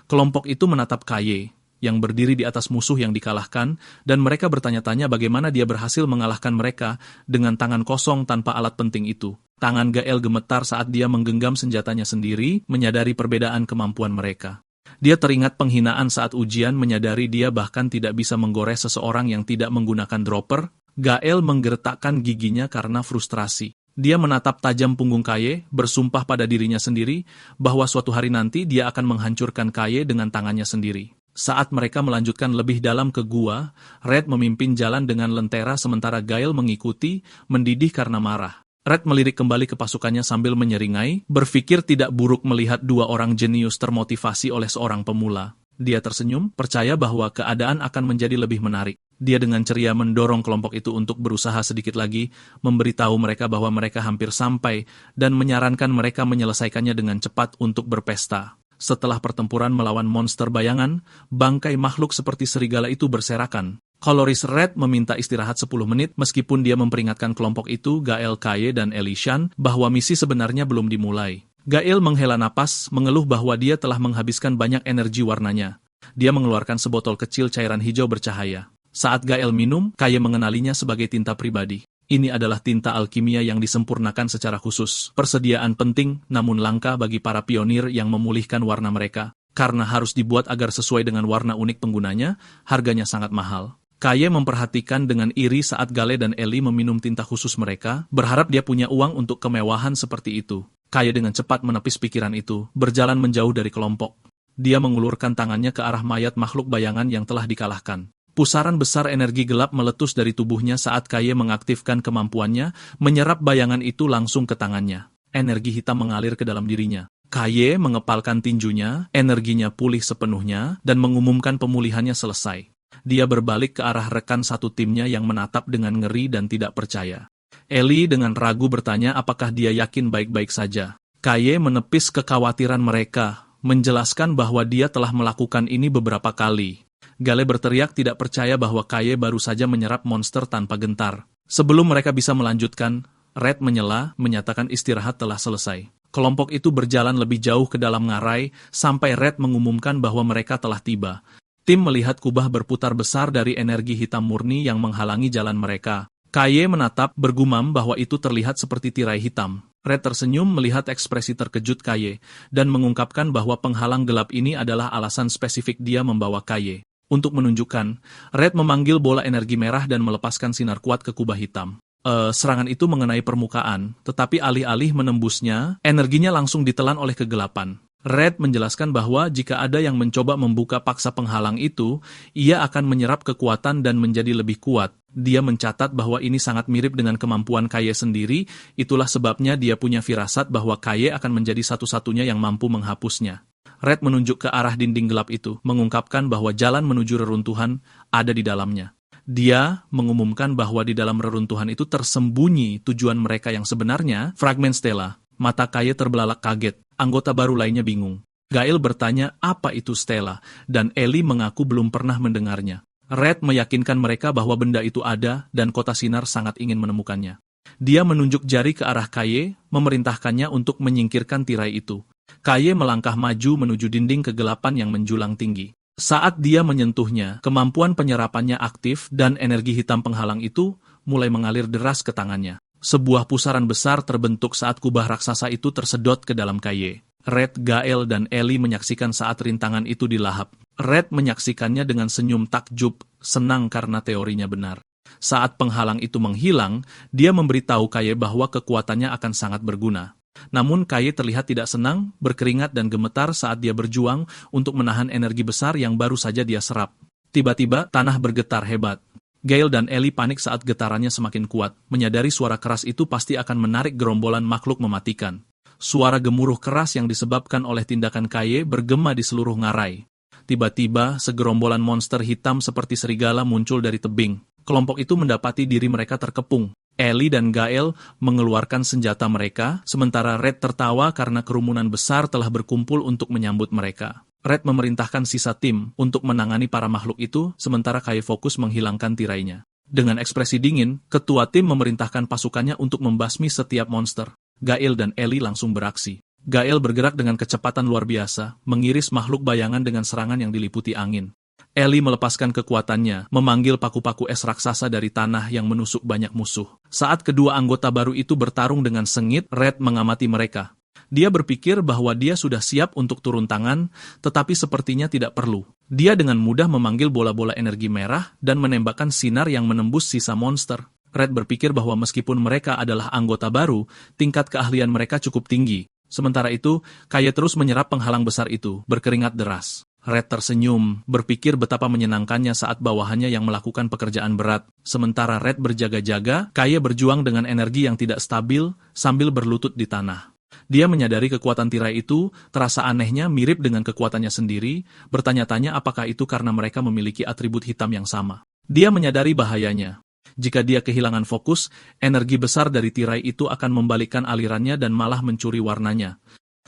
Kelompok itu menatap Kay, yang berdiri di atas musuh yang dikalahkan, dan mereka bertanya-tanya bagaimana dia berhasil mengalahkan mereka dengan tangan kosong tanpa alat penting itu. Tangan Gael gemetar saat dia menggenggam senjatanya sendiri, menyadari perbedaan kemampuan mereka. Dia teringat penghinaan saat ujian, menyadari dia bahkan tidak bisa menggores seseorang yang tidak menggunakan dropper. Gael menggertakkan giginya karena frustrasi. Dia menatap tajam punggung Kaye, bersumpah pada dirinya sendiri bahwa suatu hari nanti dia akan menghancurkan Kaye dengan tangannya sendiri. Saat mereka melanjutkan lebih dalam ke gua, Red memimpin jalan dengan lentera sementara Gael mengikuti, mendidih karena marah. Red melirik kembali ke pasukannya sambil menyeringai, berpikir tidak buruk melihat dua orang jenius termotivasi oleh seorang pemula. Dia tersenyum, percaya bahwa keadaan akan menjadi lebih menarik. Dia dengan ceria mendorong kelompok itu untuk berusaha sedikit lagi, memberitahu mereka bahwa mereka hampir sampai, dan menyarankan mereka menyelesaikannya dengan cepat untuk berpesta. Setelah pertempuran melawan monster bayangan, bangkai makhluk seperti serigala itu berserakan. Coloris Red meminta istirahat 10 menit meskipun dia memperingatkan kelompok itu, Gael, Kaye, dan Elishan, bahwa misi sebenarnya belum dimulai. Gael menghela napas, mengeluh bahwa dia telah menghabiskan banyak energi warnanya. Dia mengeluarkan sebotol kecil cairan hijau bercahaya. Saat Gael minum, Kaye mengenalinya sebagai tinta pribadi. Ini adalah tinta alkimia yang disempurnakan secara khusus. Persediaan penting namun langka bagi para pionir yang memulihkan warna mereka. Karena harus dibuat agar sesuai dengan warna unik penggunanya, harganya sangat mahal. Kaye memperhatikan dengan iri saat Gale dan Eli meminum tinta khusus mereka, berharap dia punya uang untuk kemewahan seperti itu. Kaye dengan cepat menepis pikiran itu, berjalan menjauh dari kelompok. Dia mengulurkan tangannya ke arah mayat makhluk bayangan yang telah dikalahkan. Pusaran besar energi gelap meletus dari tubuhnya saat Kaye mengaktifkan kemampuannya, menyerap bayangan itu langsung ke tangannya. Energi hitam mengalir ke dalam dirinya. Kaye mengepalkan tinjunya, energinya pulih sepenuhnya, dan mengumumkan pemulihannya selesai. Dia berbalik ke arah rekan satu timnya yang menatap dengan ngeri dan tidak percaya. Eli dengan ragu bertanya apakah dia yakin baik-baik saja. Kaye menepis kekhawatiran mereka, menjelaskan bahwa dia telah melakukan ini beberapa kali. Gale berteriak tidak percaya bahwa Kaye baru saja menyerap monster tanpa gentar. Sebelum mereka bisa melanjutkan, Red menyela, menyatakan istirahat telah selesai. Kelompok itu berjalan lebih jauh ke dalam ngarai, sampai Red mengumumkan bahwa mereka telah tiba. Tim melihat kubah berputar besar dari energi hitam murni yang menghalangi jalan mereka. Kaye menatap, bergumam bahwa itu terlihat seperti tirai hitam. Red tersenyum melihat ekspresi terkejut Kaye, dan mengungkapkan bahwa penghalang gelap ini adalah alasan spesifik dia membawa Kaye. Untuk menunjukkan, Red memanggil bola energi merah dan melepaskan sinar kuat ke kubah hitam. Serangan itu mengenai permukaan, tetapi alih-alih menembusnya, energinya langsung ditelan oleh kegelapan. Red menjelaskan bahwa jika ada yang mencoba membuka paksa penghalang itu, ia akan menyerap kekuatan dan menjadi lebih kuat. Dia mencatat bahwa ini sangat mirip dengan kemampuan Kaye sendiri, itulah sebabnya dia punya firasat bahwa Kaye akan menjadi satu-satunya yang mampu menghapusnya. Red menunjuk ke arah dinding gelap itu, mengungkapkan bahwa jalan menuju reruntuhan ada di dalamnya. Dia mengumumkan bahwa di dalam reruntuhan itu tersembunyi tujuan mereka yang sebenarnya, fragmen stela. Mata Kaye terbelalak kaget, anggota baru lainnya bingung. Gael bertanya apa itu stela, dan Eli mengaku belum pernah mendengarnya. Red meyakinkan mereka bahwa benda itu ada dan kota sinar sangat ingin menemukannya. Dia menunjuk jari ke arah Kaye, memerintahkannya untuk menyingkirkan tirai itu. Kaye melangkah maju menuju dinding kegelapan yang menjulang tinggi. Saat dia menyentuhnya, kemampuan penyerapannya aktif dan energi hitam penghalang itu mulai mengalir deras ke tangannya. Sebuah pusaran besar terbentuk saat kubah raksasa itu tersedot ke dalam Kaye. Red, Gael, dan Eli menyaksikan saat rintangan itu dilahap. Red menyaksikannya dengan senyum takjub, senang karena teorinya benar. Saat penghalang itu menghilang, dia memberitahu Kaye bahwa kekuatannya akan sangat berguna. Namun Kaye terlihat tidak senang, berkeringat dan gemetar saat dia berjuang untuk menahan energi besar yang baru saja dia serap. Tiba-tiba, tanah bergetar hebat. Gael dan Eli panik saat getarannya semakin kuat, menyadari suara keras itu pasti akan menarik gerombolan makhluk mematikan. Suara gemuruh keras yang disebabkan oleh tindakan Kaye bergema di seluruh ngarai. Tiba-tiba, segerombolan monster hitam seperti serigala muncul dari tebing. Kelompok itu mendapati diri mereka terkepung. Eli dan Gael mengeluarkan senjata mereka, sementara Red tertawa karena kerumunan besar telah berkumpul untuk menyambut mereka. Red memerintahkan sisa tim untuk menangani para makhluk itu, sementara Kaye fokus menghilangkan tirainya. Dengan ekspresi dingin, ketua tim memerintahkan pasukannya untuk membasmi setiap monster. Gael dan Eli langsung beraksi. Gael bergerak dengan kecepatan luar biasa, mengiris makhluk bayangan dengan serangan yang diliputi angin. Ellie melepaskan kekuatannya, memanggil paku-paku es raksasa dari tanah yang menusuk banyak musuh. Saat kedua anggota baru itu bertarung dengan sengit, Red mengamati mereka. Dia berpikir bahwa dia sudah siap untuk turun tangan, tetapi sepertinya tidak perlu. Dia dengan mudah memanggil bola-bola energi merah dan menembakkan sinar yang menembus sisa monster. Red berpikir bahwa meskipun mereka adalah anggota baru, tingkat keahlian mereka cukup tinggi. Sementara itu, Kaye terus menyerap penghalang besar itu, berkeringat deras. Red tersenyum, berpikir betapa menyenangkannya saat bawahannya yang melakukan pekerjaan berat. Sementara Red berjaga-jaga, Kaye berjuang dengan energi yang tidak stabil sambil berlutut di tanah. Dia menyadari kekuatan tirai itu, terasa anehnya mirip dengan kekuatannya sendiri, bertanya-tanya apakah itu karena mereka memiliki atribut hitam yang sama. Dia menyadari bahayanya. Jika dia kehilangan fokus, energi besar dari tirai itu akan membalikkan alirannya dan malah mencuri warnanya.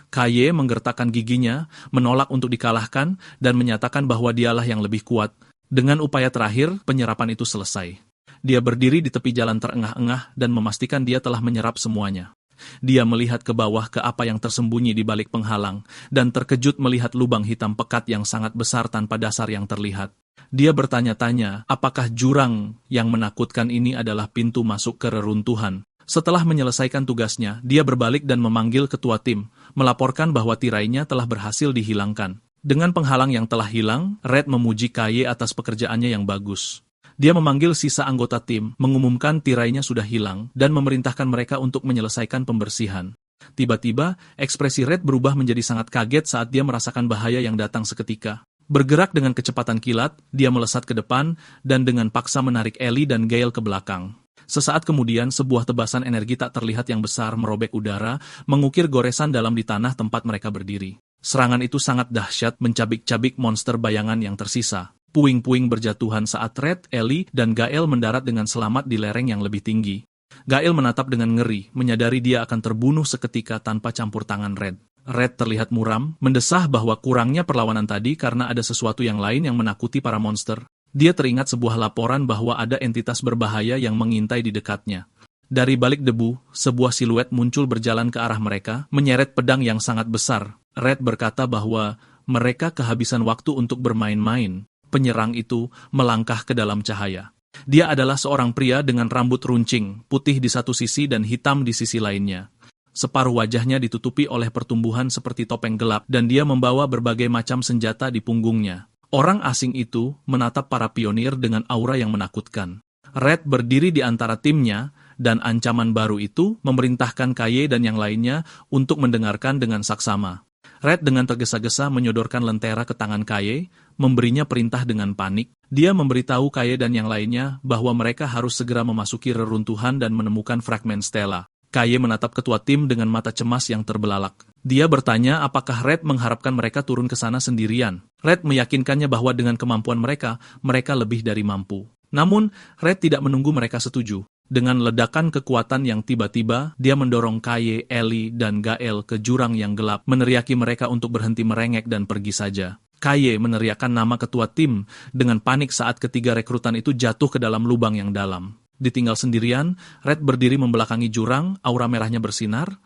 Kaye menggertakkan giginya, menolak untuk dikalahkan, dan menyatakan bahwa dialah yang lebih kuat. Dengan upaya terakhir, penyerapan itu selesai. Dia berdiri di tepi jalan terengah-engah dan memastikan dia telah menyerap semuanya. Dia melihat ke bawah ke apa yang tersembunyi di balik penghalang, dan terkejut melihat lubang hitam pekat yang sangat besar tanpa dasar yang terlihat. Dia bertanya-tanya, apakah jurang yang menakutkan ini adalah pintu masuk ke reruntuhan? Setelah menyelesaikan tugasnya, dia berbalik dan memanggil ketua tim, melaporkan bahwa tirainya telah berhasil dihilangkan. Dengan penghalang yang telah hilang, Red memuji Kaye atas pekerjaannya yang bagus. Dia memanggil sisa anggota tim, mengumumkan tirainya sudah hilang, dan memerintahkan mereka untuk menyelesaikan pembersihan. Tiba-tiba, ekspresi Red berubah menjadi sangat kaget saat dia merasakan bahaya yang datang seketika. Bergerak dengan kecepatan kilat, dia melesat ke depan, dan dengan paksa menarik Ellie dan Gale ke belakang. Sesaat kemudian, sebuah tebasan energi tak terlihat yang besar merobek udara, mengukir goresan dalam di tanah tempat mereka berdiri. Serangan itu sangat dahsyat, mencabik-cabik monster bayangan yang tersisa. Puing-puing berjatuhan saat Red, Ellie, dan Gale mendarat dengan selamat di lereng yang lebih tinggi. Gale menatap dengan ngeri, menyadari dia akan terbunuh seketika tanpa campur tangan Red. Red terlihat muram, mendesah bahwa kurangnya perlawanan tadi karena ada sesuatu yang lain yang menakuti para monster. Dia teringat sebuah laporan bahwa ada entitas berbahaya yang mengintai di dekatnya. Dari balik debu, sebuah siluet muncul berjalan ke arah mereka, menyeret pedang yang sangat besar. Red berkata bahwa mereka kehabisan waktu untuk bermain-main. Penyerang itu melangkah ke dalam cahaya. Dia adalah seorang pria dengan rambut runcing, putih di satu sisi dan hitam di sisi lainnya. Separuh wajahnya ditutupi oleh pertumbuhan seperti topeng gelap, dan dia membawa berbagai macam senjata di punggungnya. Orang asing itu menatap para pionir dengan aura yang menakutkan. Red berdiri di antara timnya, dan ancaman baru itu memerintahkan Kaye dan yang lainnya untuk mendengarkan dengan saksama. Red dengan tergesa-gesa menyodorkan lentera ke tangan Kaye, memberinya perintah dengan panik. Dia memberitahu Kaye dan yang lainnya bahwa mereka harus segera memasuki reruntuhan dan menemukan fragmen stela. Kaye menatap ketua tim dengan mata cemas yang terbelalak. Dia bertanya apakah Red mengharapkan mereka turun ke sana sendirian. Red meyakinkannya bahwa dengan kemampuan mereka, mereka lebih dari mampu. Namun, Red tidak menunggu mereka setuju. Dengan ledakan kekuatan yang tiba-tiba, dia mendorong Kaye, Ellie, dan Gale ke jurang yang gelap, meneriaki mereka untuk berhenti merengek dan pergi saja. Kaye meneriakkan nama ketua tim dengan panik saat ketiga rekrutan itu jatuh ke dalam lubang yang dalam. Ditinggal sendirian, Red berdiri membelakangi jurang, aura merahnya bersinar.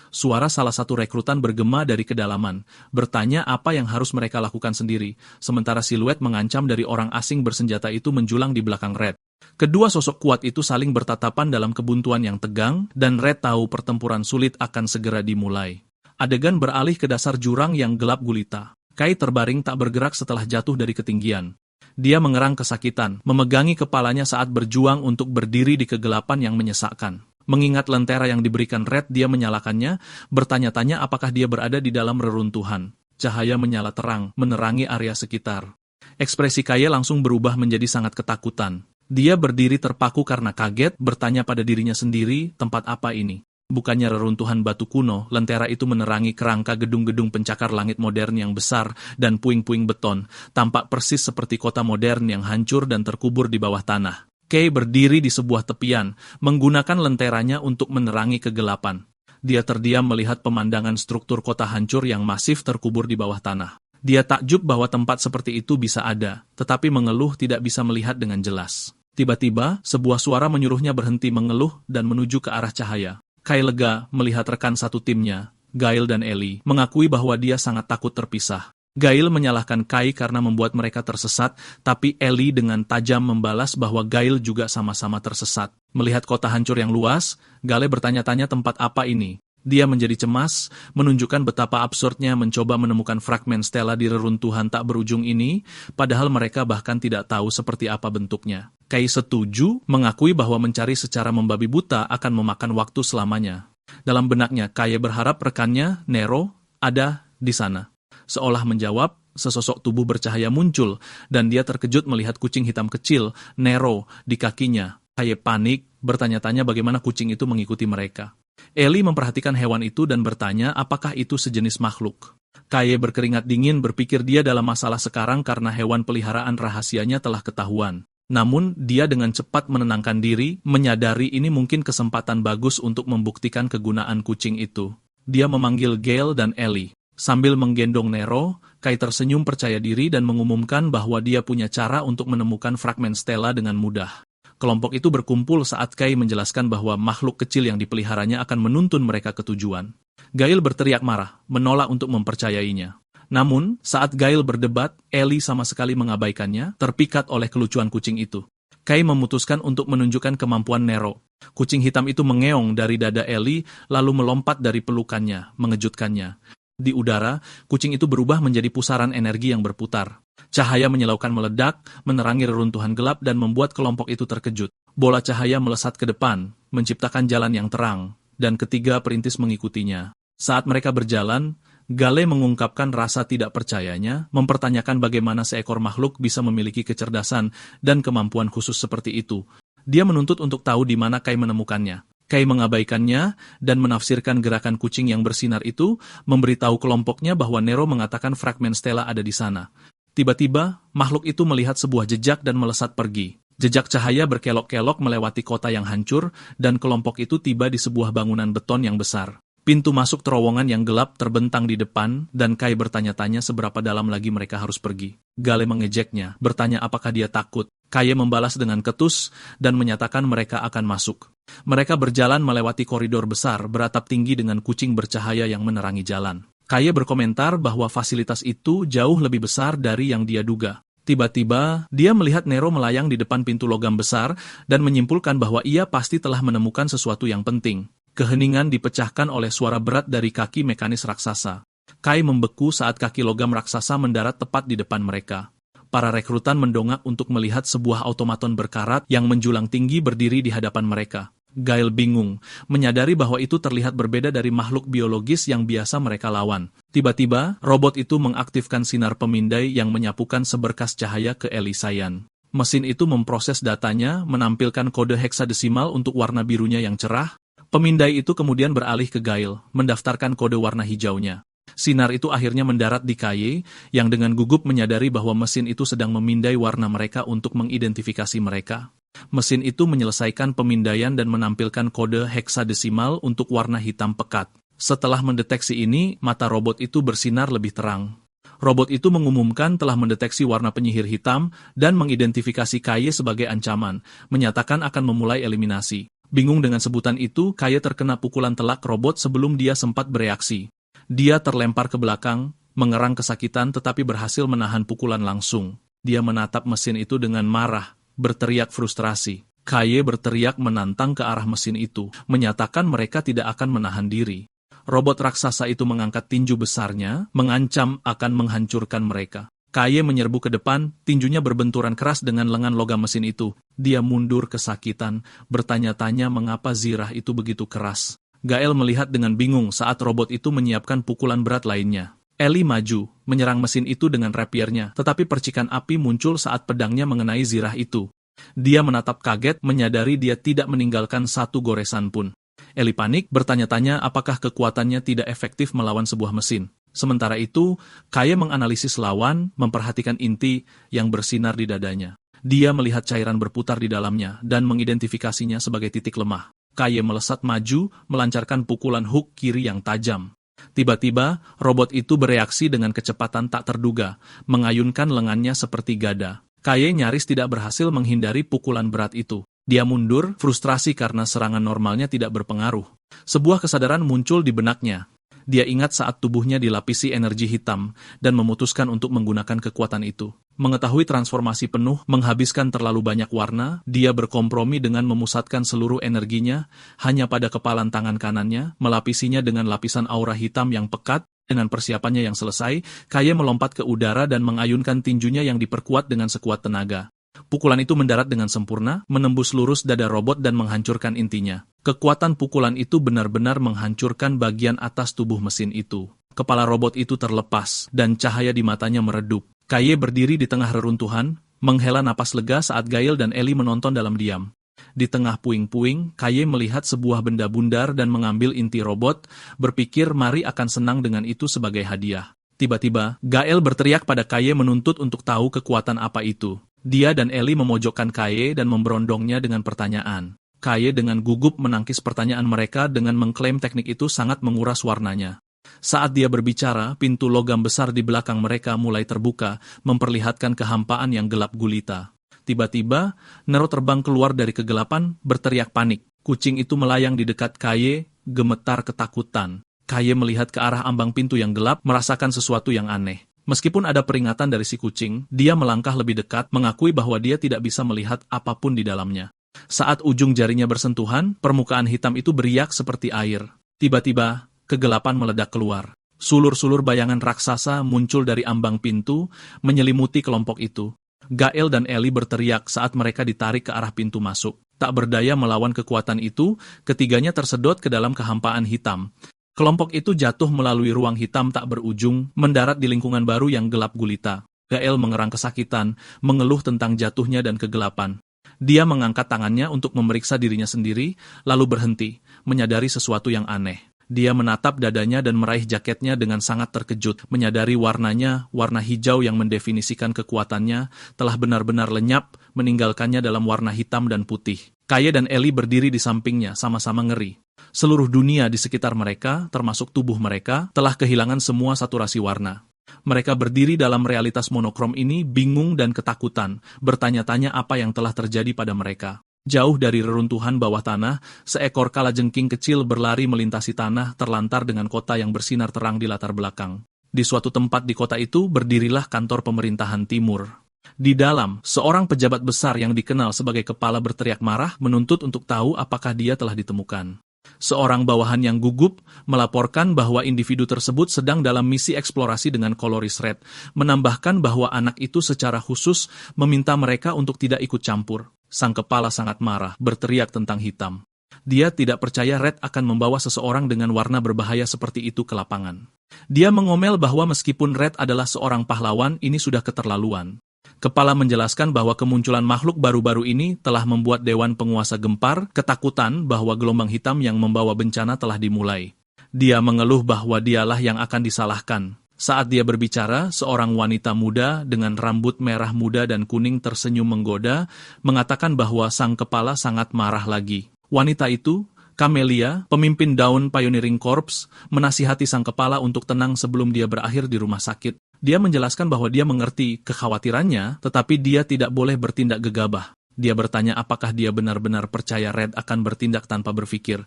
Suara salah satu rekrutan bergema dari kedalaman, bertanya apa yang harus mereka lakukan sendiri, sementara siluet mengancam dari orang asing bersenjata itu menjulang di belakang Red. Kedua sosok kuat itu saling bertatapan dalam kebuntuan yang tegang, dan Red tahu pertempuran sulit akan segera dimulai. Adegan beralih ke dasar jurang yang gelap gulita. Kai terbaring tak bergerak setelah jatuh dari ketinggian. Dia mengerang kesakitan, memegangi kepalanya saat berjuang untuk berdiri di kegelapan yang menyesakkan. Mengingat lentera yang diberikan Red, dia menyalakannya, bertanya-tanya apakah dia berada di dalam reruntuhan. Cahaya menyala terang, menerangi area sekitar. Ekspresi Kaye langsung berubah menjadi sangat ketakutan. Dia berdiri terpaku karena kaget, bertanya pada dirinya sendiri, tempat apa ini? Bukannya reruntuhan batu kuno, lentera itu menerangi kerangka gedung-gedung pencakar langit modern yang besar dan puing-puing beton, tampak persis seperti kota modern yang hancur dan terkubur di bawah tanah. Kay berdiri di sebuah tepian, menggunakan lenteranya untuk menerangi kegelapan. Dia terdiam melihat pemandangan struktur kota hancur yang masif terkubur di bawah tanah. Dia takjub bahwa tempat seperti itu bisa ada, tetapi mengeluh tidak bisa melihat dengan jelas. Tiba-tiba, sebuah suara menyuruhnya berhenti mengeluh dan menuju ke arah cahaya. Kay lega melihat rekan satu timnya, Gale dan Ellie, mengakui bahwa dia sangat takut terpisah. Gail menyalahkan Kai karena membuat mereka tersesat, tapi Ellie dengan tajam membalas bahwa Gail juga sama-sama tersesat. Melihat kota hancur yang luas, Gale bertanya-tanya tempat apa ini. Dia menjadi cemas, menunjukkan betapa absurdnya mencoba menemukan fragmen stela di reruntuhan tak berujung ini, padahal mereka bahkan tidak tahu seperti apa bentuknya. Kai setuju, mengakui bahwa mencari secara membabi buta akan memakan waktu selamanya. Dalam benaknya, Kai berharap rekannya, Nero, ada di sana. Seolah menjawab, sesosok tubuh bercahaya muncul, dan dia terkejut melihat kucing hitam kecil, Nero, di kakinya. Kai panik, bertanya-tanya bagaimana kucing itu mengikuti mereka. Ellie memperhatikan hewan itu dan bertanya apakah itu sejenis makhluk. Kai berkeringat dingin berpikir dia dalam masalah sekarang karena hewan peliharaan rahasianya telah ketahuan. Namun, dia dengan cepat menenangkan diri, menyadari ini mungkin kesempatan bagus untuk membuktikan kegunaan kucing itu. Dia memanggil Gale dan Ellie. Sambil menggendong Nero, Kai tersenyum percaya diri dan mengumumkan bahwa dia punya cara untuk menemukan fragmen stela dengan mudah. Kelompok itu berkumpul saat Kai menjelaskan bahwa makhluk kecil yang dipeliharanya akan menuntun mereka ke tujuan. Gail berteriak marah, menolak untuk mempercayainya. Namun, saat Gail berdebat, Ellie sama sekali mengabaikannya, terpikat oleh kelucuan kucing itu. Kai memutuskan untuk menunjukkan kemampuan Nero. Kucing hitam itu mengeong dari dada Ellie, lalu melompat dari pelukannya, mengejutkannya. Di udara, kucing itu berubah menjadi pusaran energi yang berputar. Cahaya menyilaukan meledak, menerangi reruntuhan gelap dan membuat kelompok itu terkejut. Bola cahaya melesat ke depan, menciptakan jalan yang terang, dan ketiga perintis mengikutinya. Saat mereka berjalan, Gale mengungkapkan rasa tidak percayanya, mempertanyakan bagaimana seekor makhluk bisa memiliki kecerdasan dan kemampuan khusus seperti itu. Dia menuntut untuk tahu di mana Kai menemukannya. Kai mengabaikannya dan menafsirkan gerakan kucing yang bersinar itu, memberitahu kelompoknya bahwa Nero mengatakan fragmen stela ada di sana. Tiba-tiba, makhluk itu melihat sebuah jejak dan melesat pergi. Jejak cahaya berkelok-kelok melewati kota yang hancur, dan kelompok itu tiba di sebuah bangunan beton yang besar. Pintu masuk terowongan yang gelap terbentang di depan, dan Kai bertanya-tanya seberapa dalam lagi mereka harus pergi. Gale mengejeknya, bertanya apakah dia takut. Kai membalas dengan ketus, dan menyatakan mereka akan masuk. Mereka berjalan melewati koridor besar, beratap tinggi dengan kucing bercahaya yang menerangi jalan. Kai berkomentar bahwa fasilitas itu jauh lebih besar dari yang dia duga. Tiba-tiba, dia melihat Nero melayang di depan pintu logam besar, dan menyimpulkan bahwa ia pasti telah menemukan sesuatu yang penting. Keheningan dipecahkan oleh suara berat dari kaki mekanis raksasa. Kai membeku saat kaki logam raksasa mendarat tepat di depan mereka. Para rekrutan mendongak untuk melihat sebuah automaton berkarat yang menjulang tinggi berdiri di hadapan mereka. Gail bingung, menyadari bahwa itu terlihat berbeda dari makhluk biologis yang biasa mereka lawan. Tiba-tiba, robot itu mengaktifkan sinar pemindai yang menyapukan seberkas cahaya ke Elisayan. Mesin itu memproses datanya, menampilkan kode heksadesimal untuk warna birunya yang cerah. Pemindai itu kemudian beralih ke Gail, mendaftarkan kode warna hijaunya. Sinar itu akhirnya mendarat di Kaye, yang dengan gugup menyadari bahwa mesin itu sedang memindai warna mereka untuk mengidentifikasi mereka. Mesin itu menyelesaikan pemindaian dan menampilkan kode heksadesimal untuk warna hitam pekat. Setelah mendeteksi ini, mata robot itu bersinar lebih terang. Robot itu mengumumkan telah mendeteksi warna penyihir hitam dan mengidentifikasi Kaye sebagai ancaman, menyatakan akan memulai eliminasi. Bingung dengan sebutan itu, Kaye terkena pukulan telak robot sebelum dia sempat bereaksi. Dia terlempar ke belakang, mengerang kesakitan tetapi berhasil menahan pukulan langsung. Dia menatap mesin itu dengan marah, berteriak frustrasi. Kaye berteriak menantang ke arah mesin itu, menyatakan mereka tidak akan menahan diri. Robot raksasa itu mengangkat tinju besarnya, mengancam akan menghancurkan mereka. Kaye menyerbu ke depan, tinjunya berbenturan keras dengan lengan logam mesin itu. Dia mundur kesakitan, bertanya-tanya mengapa zirah itu begitu keras. Gael melihat dengan bingung saat robot itu menyiapkan pukulan berat lainnya. Ellie maju, menyerang mesin itu dengan rapiernya, tetapi percikan api muncul saat pedangnya mengenai zirah itu. Dia menatap kaget, menyadari dia tidak meninggalkan satu goresan pun. Ellie panik, bertanya-tanya apakah kekuatannya tidak efektif melawan sebuah mesin. Sementara itu, Kaye menganalisis lawan, memperhatikan inti yang bersinar di dadanya. Dia melihat cairan berputar di dalamnya dan mengidentifikasinya sebagai titik lemah. Kaye melesat maju, melancarkan pukulan hook kiri yang tajam. Tiba-tiba, robot itu bereaksi dengan kecepatan tak terduga, mengayunkan lengannya seperti gada. Kaye nyaris tidak berhasil menghindari pukulan berat itu. Dia mundur, frustrasi karena serangan normalnya tidak berpengaruh. Sebuah kesadaran muncul di benaknya. Dia ingat saat tubuhnya dilapisi energi hitam, dan memutuskan untuk menggunakan kekuatan itu. Mengetahui transformasi penuh menghabiskan terlalu banyak warna, dia berkompromi dengan memusatkan seluruh energinya hanya pada kepalan tangan kanannya, melapisinya dengan lapisan aura hitam yang pekat. Dengan persiapannya yang selesai, Kaye melompat ke udara dan mengayunkan tinjunya yang diperkuat dengan sekuat tenaga. Pukulan itu mendarat dengan sempurna, menembus lurus dada robot dan menghancurkan intinya. Kekuatan pukulan itu benar-benar menghancurkan bagian atas tubuh mesin itu. Kepala robot itu terlepas, dan cahaya di matanya meredup. Kaye berdiri di tengah reruntuhan, menghela napas lega saat Gail dan Ellie menonton dalam diam. Di tengah puing-puing, Kaye melihat sebuah benda bundar dan mengambil inti robot, berpikir Mari akan senang dengan itu sebagai hadiah. Tiba-tiba, Gail berteriak pada Kaye menuntut untuk tahu kekuatan apa itu. Dia dan Ellie memojokkan Kaye dan memberondongnya dengan pertanyaan. Kaye dengan gugup menangkis pertanyaan mereka dengan mengklaim teknik itu sangat menguras warnanya. Saat dia berbicara, pintu logam besar di belakang mereka mulai terbuka, memperlihatkan kehampaan yang gelap gulita. Tiba-tiba, Nero terbang keluar dari kegelapan, berteriak panik. Kucing itu melayang di dekat Kaye, gemetar ketakutan. Kaye melihat ke arah ambang pintu yang gelap, merasakan sesuatu yang aneh. Meskipun ada peringatan dari si kucing, dia melangkah lebih dekat, mengakui bahwa dia tidak bisa melihat apapun di dalamnya. Saat ujung jarinya bersentuhan, permukaan hitam itu beriak seperti air. Tiba-tiba, kegelapan meledak keluar. Sulur-sulur bayangan raksasa muncul dari ambang pintu, menyelimuti kelompok itu. Gail dan Ellie berteriak saat mereka ditarik ke arah pintu masuk. Tak berdaya melawan kekuatan itu, ketiganya tersedot ke dalam kehampaan hitam. Kelompok itu jatuh melalui ruang hitam tak berujung, mendarat di lingkungan baru yang gelap gulita. Gail mengerang kesakitan, mengeluh tentang jatuhnya dan kegelapan. Dia mengangkat tangannya untuk memeriksa dirinya sendiri, lalu berhenti, menyadari sesuatu yang aneh. Dia menatap dadanya dan meraih jaketnya dengan sangat terkejut, menyadari warnanya, warna hijau yang mendefinisikan kekuatannya, telah benar-benar lenyap, meninggalkannya dalam warna hitam dan putih. Kaye dan Ellie berdiri di sampingnya, sama-sama ngeri. Seluruh dunia di sekitar mereka, termasuk tubuh mereka, telah kehilangan semua saturasi warna. Mereka berdiri dalam realitas monokrom ini, bingung dan ketakutan, bertanya-tanya apa yang telah terjadi pada mereka. Jauh dari reruntuhan bawah tanah, seekor kalajengking kecil berlari melintasi tanah terlantar dengan kota yang bersinar terang di latar belakang. Di suatu tempat di kota itu berdirilah kantor pemerintahan timur. Di dalam, seorang pejabat besar yang dikenal sebagai kepala berteriak marah menuntut untuk tahu apakah dia telah ditemukan. Seorang bawahan yang gugup melaporkan bahwa individu tersebut sedang dalam misi eksplorasi dengan Coloris Red, menambahkan bahwa anak itu secara khusus meminta mereka untuk tidak ikut campur. Sang kepala sangat marah, berteriak tentang hitam. Dia tidak percaya Red akan membawa seseorang dengan warna berbahaya seperti itu ke lapangan. Dia mengomel bahwa meskipun Red adalah seorang pahlawan, ini sudah keterlaluan. Kepala menjelaskan bahwa kemunculan makhluk baru-baru ini telah membuat Dewan Penguasa gempar, ketakutan bahwa gelombang hitam yang membawa bencana telah dimulai. Dia mengeluh bahwa dialah yang akan disalahkan. Saat dia berbicara, seorang wanita muda dengan rambut merah muda dan kuning tersenyum menggoda, mengatakan bahwa sang kepala sangat marah lagi. Wanita itu, Camelia, pemimpin Dawn Pioneering Corps, menasihati sang kepala untuk tenang sebelum dia berakhir di rumah sakit. Dia menjelaskan bahwa dia mengerti kekhawatirannya, tetapi dia tidak boleh bertindak gegabah. Dia bertanya apakah dia benar-benar percaya Red akan bertindak tanpa berpikir.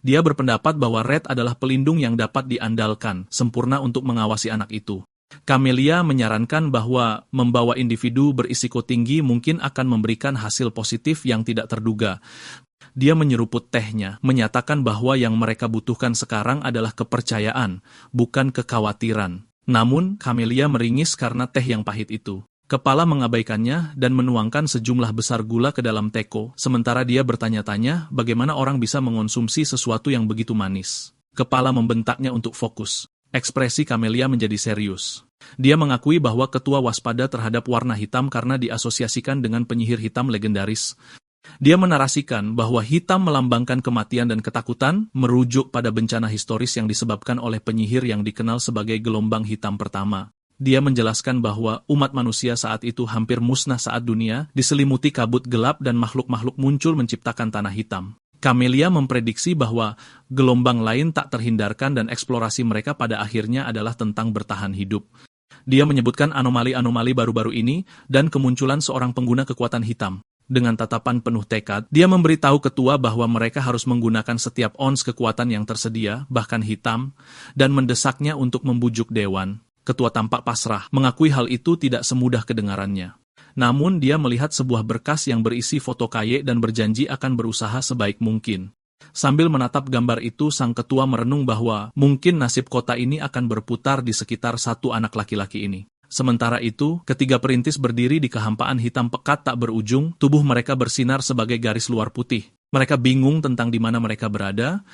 Dia berpendapat bahwa Red adalah pelindung yang dapat diandalkan, sempurna untuk mengawasi anak itu. Camelia menyarankan bahwa membawa individu berisiko tinggi mungkin akan memberikan hasil positif yang tidak terduga. Dia menyeruput tehnya, menyatakan bahwa yang mereka butuhkan sekarang adalah kepercayaan, bukan kekhawatiran. Namun, Camelia meringis karena teh yang pahit itu. Kepala mengabaikannya dan menuangkan sejumlah besar gula ke dalam teko, sementara dia bertanya-tanya bagaimana orang bisa mengonsumsi sesuatu yang begitu manis. Kepala membentaknya untuk fokus. Ekspresi Camelia menjadi serius. Dia mengakui bahwa ketua waspada terhadap warna hitam karena diasosiasikan dengan penyihir hitam legendaris. Dia menarasikan bahwa hitam melambangkan kematian dan ketakutan, merujuk pada bencana historis yang disebabkan oleh penyihir yang dikenal sebagai gelombang hitam pertama. Dia menjelaskan bahwa umat manusia saat itu hampir musnah saat dunia diselimuti kabut gelap dan makhluk-makhluk muncul menciptakan tanah hitam. Camelia memprediksi bahwa gelombang lain tak terhindarkan dan eksplorasi mereka pada akhirnya adalah tentang bertahan hidup. Dia menyebutkan anomali-anomali baru-baru ini dan kemunculan seorang pengguna kekuatan hitam. Dengan tatapan penuh tekad, dia memberitahu ketua bahwa mereka harus menggunakan setiap ons kekuatan yang tersedia, bahkan hitam, dan mendesaknya untuk membujuk dewan. Ketua tampak pasrah, mengakui hal itu tidak semudah kedengarannya. Namun dia melihat sebuah berkas yang berisi foto Kaye dan berjanji akan berusaha sebaik mungkin. Sambil menatap gambar itu, sang ketua merenung bahwa mungkin nasib kota ini akan berputar di sekitar satu anak laki-laki ini. Sementara itu, ketiga perintis berdiri di kehampaan hitam pekat tak berujung, tubuh mereka bersinar sebagai garis luar putih. Mereka bingung tentang di mana mereka berada.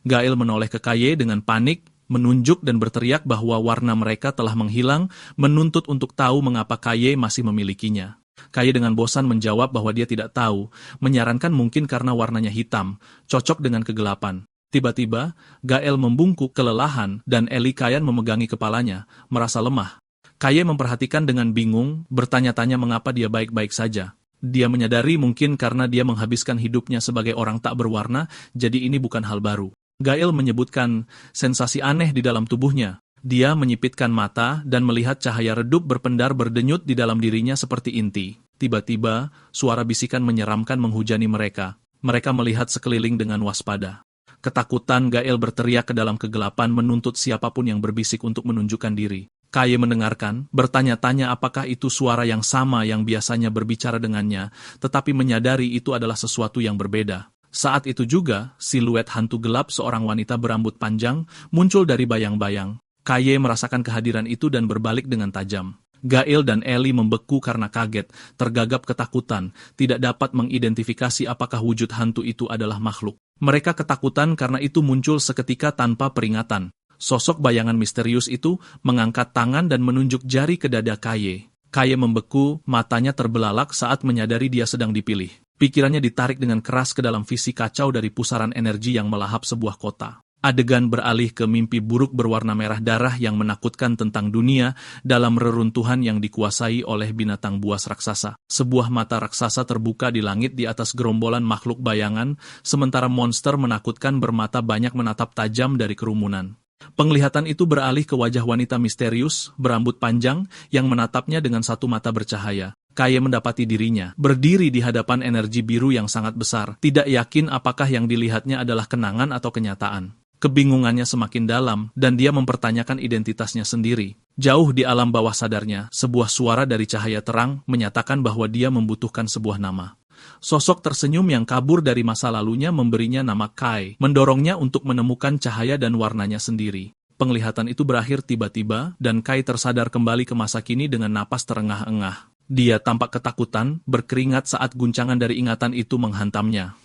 Gael menoleh ke Kaye dengan panik, menunjuk dan berteriak bahwa warna mereka telah menghilang, menuntut untuk tahu mengapa Kaye masih memilikinya. Kaye dengan bosan menjawab bahwa dia tidak tahu, menyarankan mungkin karena warnanya hitam, cocok dengan kegelapan. Tiba-tiba, Gael membungkuk kelelahan dan Eli Kayan memegangi kepalanya, merasa lemah. Kaye memperhatikan dengan bingung, bertanya-tanya mengapa dia baik-baik saja. Dia menyadari mungkin karena dia menghabiskan hidupnya sebagai orang tak berwarna, jadi ini bukan hal baru. Gael menyebutkan sensasi aneh di dalam tubuhnya. Dia menyipitkan mata dan melihat cahaya redup berpendar berdenyut di dalam dirinya seperti inti. Tiba-tiba, suara bisikan menyeramkan menghujani mereka. Mereka melihat sekeliling dengan waspada. Ketakutan, Gael berteriak ke dalam kegelapan menuntut siapapun yang berbisik untuk menunjukkan diri. Kaye mendengarkan, bertanya-tanya apakah itu suara yang sama yang biasanya berbicara dengannya, tetapi menyadari itu adalah sesuatu yang berbeda. Saat itu juga, siluet hantu gelap seorang wanita berambut panjang muncul dari bayang-bayang. Kaye merasakan kehadiran itu dan berbalik dengan tajam. Gael dan Eli membeku karena kaget, tergagap ketakutan, tidak dapat mengidentifikasi apakah wujud hantu itu adalah makhluk. Mereka ketakutan karena itu muncul seketika tanpa peringatan. Sosok bayangan misterius itu mengangkat tangan dan menunjuk jari ke dada Kaye. Kaye membeku, matanya terbelalak saat menyadari dia sedang dipilih. Pikirannya ditarik dengan keras ke dalam visi kacau dari pusaran energi yang melahap sebuah kota. Adegan beralih ke mimpi buruk berwarna merah darah yang menakutkan tentang dunia dalam reruntuhan yang dikuasai oleh binatang buas raksasa. Sebuah mata raksasa terbuka di langit di atas gerombolan makhluk bayangan, sementara monster menakutkan bermata banyak menatap tajam dari kerumunan. Penglihatan itu beralih ke wajah wanita misterius, berambut panjang, yang menatapnya dengan satu mata bercahaya. Kaye mendapati dirinya berdiri di hadapan energi biru yang sangat besar, tidak yakin apakah yang dilihatnya adalah kenangan atau kenyataan. Kebingungannya semakin dalam, dan dia mempertanyakan identitasnya sendiri. Jauh di alam bawah sadarnya, sebuah suara dari cahaya terang menyatakan bahwa dia membutuhkan sebuah nama. Sosok tersenyum yang kabur dari masa lalunya memberinya nama Kai, mendorongnya untuk menemukan cahaya dan warnanya sendiri. Penglihatan itu berakhir tiba-tiba, dan Kai tersadar kembali ke masa kini dengan napas terengah-engah. Dia tampak ketakutan, berkeringat saat guncangan dari ingatan itu menghantamnya.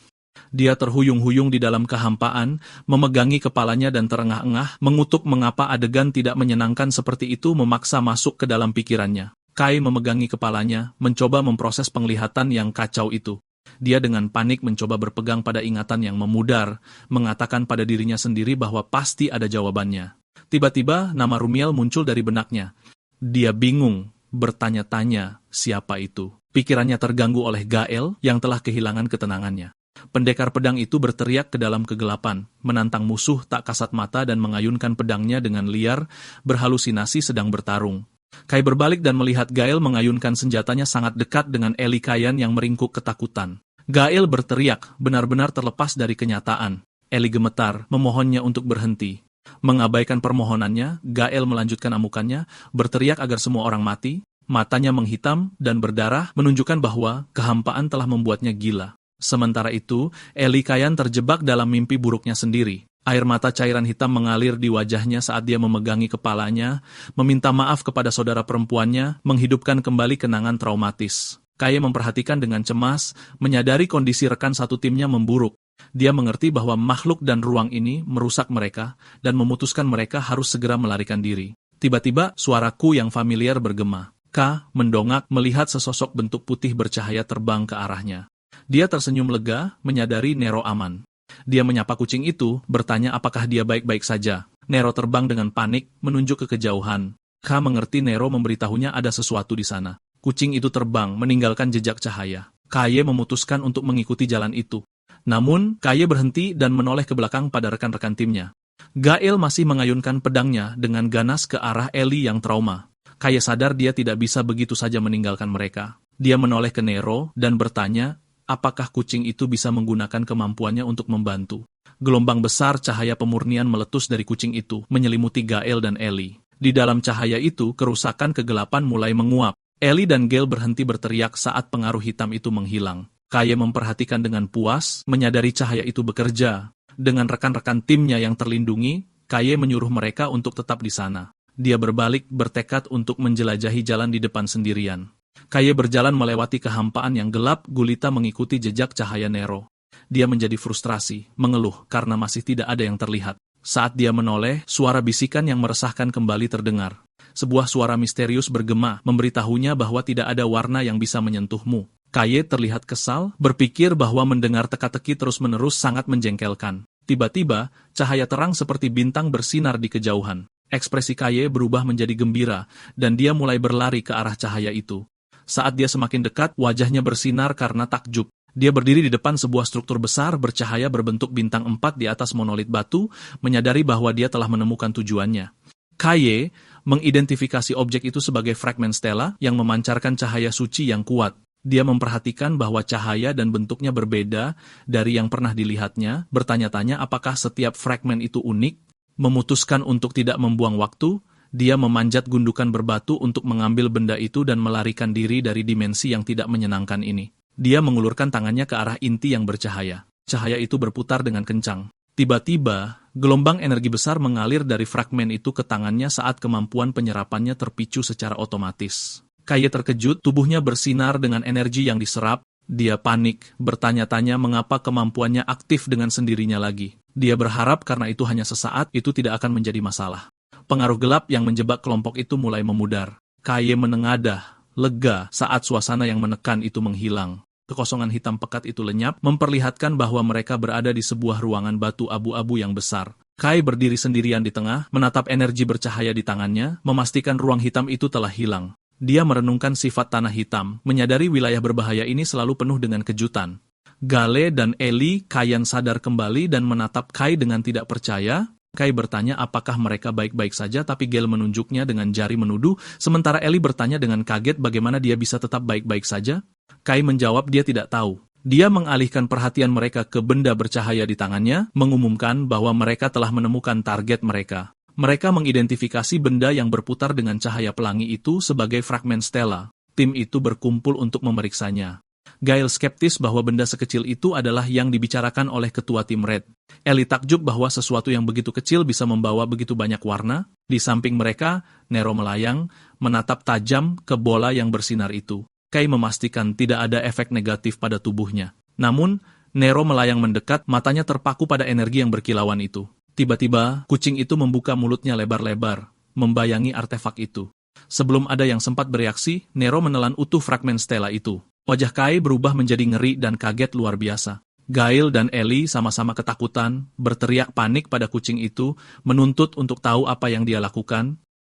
Dia terhuyung-huyung di dalam kehampaan, memegangi kepalanya dan terengah-engah, mengutuk mengapa adegan tidak menyenangkan seperti itu memaksa masuk ke dalam pikirannya. Kai memegangi kepalanya, mencoba memproses penglihatan yang kacau itu. Dia dengan panik mencoba berpegang pada ingatan yang memudar, mengatakan pada dirinya sendiri bahwa pasti ada jawabannya. Tiba-tiba nama Rumiel muncul dari benaknya. Dia bingung, bertanya-tanya siapa itu. Pikirannya terganggu oleh Gael yang telah kehilangan ketenangannya. Pendekar pedang itu berteriak ke dalam kegelapan, menantang musuh tak kasat mata dan mengayunkan pedangnya dengan liar, berhalusinasi sedang bertarung. Kai berbalik dan melihat Gael mengayunkan senjatanya sangat dekat dengan Eli Kayan yang meringkuk ketakutan. Gael berteriak, benar-benar terlepas dari kenyataan. Eli gemetar, memohonnya untuk berhenti. Mengabaikan permohonannya, Gael melanjutkan amukannya, berteriak agar semua orang mati. Matanya menghitam dan berdarah, menunjukkan bahwa kehampaan telah membuatnya gila. Sementara itu, Eli Kayan terjebak dalam mimpi buruknya sendiri. Air mata cairan hitam mengalir di wajahnya saat dia memegangi kepalanya, meminta maaf kepada saudara perempuannya, menghidupkan kembali kenangan traumatis. Kaye memperhatikan dengan cemas, menyadari kondisi rekan satu timnya memburuk. Dia mengerti bahwa makhluk dan ruang ini merusak mereka, dan memutuskan mereka harus segera melarikan diri. Tiba-tiba, suaraku yang familiar bergema. Ka mendongak melihat sesosok bentuk putih bercahaya terbang ke arahnya. Dia tersenyum lega, menyadari Nero aman. Dia menyapa kucing itu, bertanya apakah dia baik-baik saja. Nero terbang dengan panik, menunjuk ke kejauhan. Ka mengerti Nero memberitahunya ada sesuatu di sana. Kucing itu terbang, meninggalkan jejak cahaya. Kaye memutuskan untuk mengikuti jalan itu. Namun, Kaye berhenti dan menoleh ke belakang pada rekan-rekan timnya. Gael masih mengayunkan pedangnya dengan ganas ke arah Eli yang trauma. Kaye sadar dia tidak bisa begitu saja meninggalkan mereka. Dia menoleh ke Nero dan bertanya, apakah kucing itu bisa menggunakan kemampuannya untuk membantu. Gelombang besar cahaya pemurnian meletus dari kucing itu, menyelimuti Gael dan Ellie. Di dalam cahaya itu, kerusakan kegelapan mulai menguap. Ellie dan Gael berhenti berteriak saat pengaruh hitam itu menghilang. Kaye memperhatikan dengan puas, menyadari cahaya itu bekerja. Dengan rekan-rekan timnya yang terlindungi, Kaye menyuruh mereka untuk tetap di sana. Dia berbalik, bertekad untuk menjelajahi jalan di depan sendirian. Kaye berjalan melewati kehampaan yang gelap, gulita mengikuti jejak cahaya Nero. Dia menjadi frustrasi, mengeluh karena masih tidak ada yang terlihat. Saat dia menoleh, suara bisikan yang meresahkan kembali terdengar. Sebuah suara misterius bergema, memberitahunya bahwa tidak ada warna yang bisa menyentuhmu. Kaye terlihat kesal, berpikir bahwa mendengar teka-teki terus-menerus sangat menjengkelkan. Tiba-tiba, cahaya terang seperti bintang bersinar di kejauhan. Ekspresi Kaye berubah menjadi gembira, dan dia mulai berlari ke arah cahaya itu. Saat dia semakin dekat, wajahnya bersinar karena takjub. Dia berdiri di depan sebuah struktur besar bercahaya berbentuk bintang 4 di atas monolit batu, menyadari bahwa dia telah menemukan tujuannya. Kaye mengidentifikasi objek itu sebagai fragmen stela yang memancarkan cahaya suci yang kuat. Dia memperhatikan bahwa cahaya dan bentuknya berbeda dari yang pernah dilihatnya, bertanya-tanya apakah setiap fragmen itu unik. Memutuskan untuk tidak membuang waktu, dia memanjat gundukan berbatu untuk mengambil benda itu dan melarikan diri dari dimensi yang tidak menyenangkan ini. Dia mengulurkan tangannya ke arah inti yang bercahaya. Cahaya itu berputar dengan kencang. Tiba-tiba, gelombang energi besar mengalir dari fragmen itu ke tangannya saat kemampuan penyerapannya terpicu secara otomatis. Kaye terkejut, tubuhnya bersinar dengan energi yang diserap. Dia panik, bertanya-tanya mengapa kemampuannya aktif dengan sendirinya lagi. Dia berharap karena itu hanya sesaat, itu tidak akan menjadi masalah. Pengaruh gelap yang menjebak kelompok itu mulai memudar. Kaye menengadah, lega saat suasana yang menekan itu menghilang. Kekosongan hitam pekat itu lenyap, memperlihatkan bahwa mereka berada di sebuah ruangan batu abu-abu yang besar. Kai berdiri sendirian di tengah, menatap energi bercahaya di tangannya, memastikan ruang hitam itu telah hilang. Dia merenungkan sifat tanah hitam, menyadari wilayah berbahaya ini selalu penuh dengan kejutan. Gale dan Ellie kayan sadar kembali dan menatap Kai dengan tidak percaya. Kai bertanya apakah mereka baik-baik saja, tapi Gale menunjuknya dengan jari menuduh, sementara Ellie bertanya dengan kaget bagaimana dia bisa tetap baik-baik saja. Kai menjawab dia tidak tahu. Dia mengalihkan perhatian mereka ke benda bercahaya di tangannya, mengumumkan bahwa mereka telah menemukan target mereka. Mereka mengidentifikasi benda yang berputar dengan cahaya pelangi itu sebagai fragmen stela. Tim itu berkumpul untuk memeriksanya. Gail skeptis bahwa benda sekecil itu adalah yang dibicarakan oleh ketua tim Red. Ellie takjub bahwa sesuatu yang begitu kecil bisa membawa begitu banyak warna. Di samping mereka, Nero melayang, menatap tajam ke bola yang bersinar itu. Kai memastikan tidak ada efek negatif pada tubuhnya. Namun, Nero melayang mendekat, matanya terpaku pada energi yang berkilauan itu. Tiba-tiba, kucing itu membuka mulutnya lebar-lebar, membayangi artefak itu. Sebelum ada yang sempat bereaksi, Nero menelan utuh fragmen stela itu. Wajah Kai berubah menjadi ngeri dan kaget luar biasa. Gail dan Ellie sama-sama ketakutan, berteriak panik pada kucing itu, menuntut untuk tahu apa yang dia lakukan.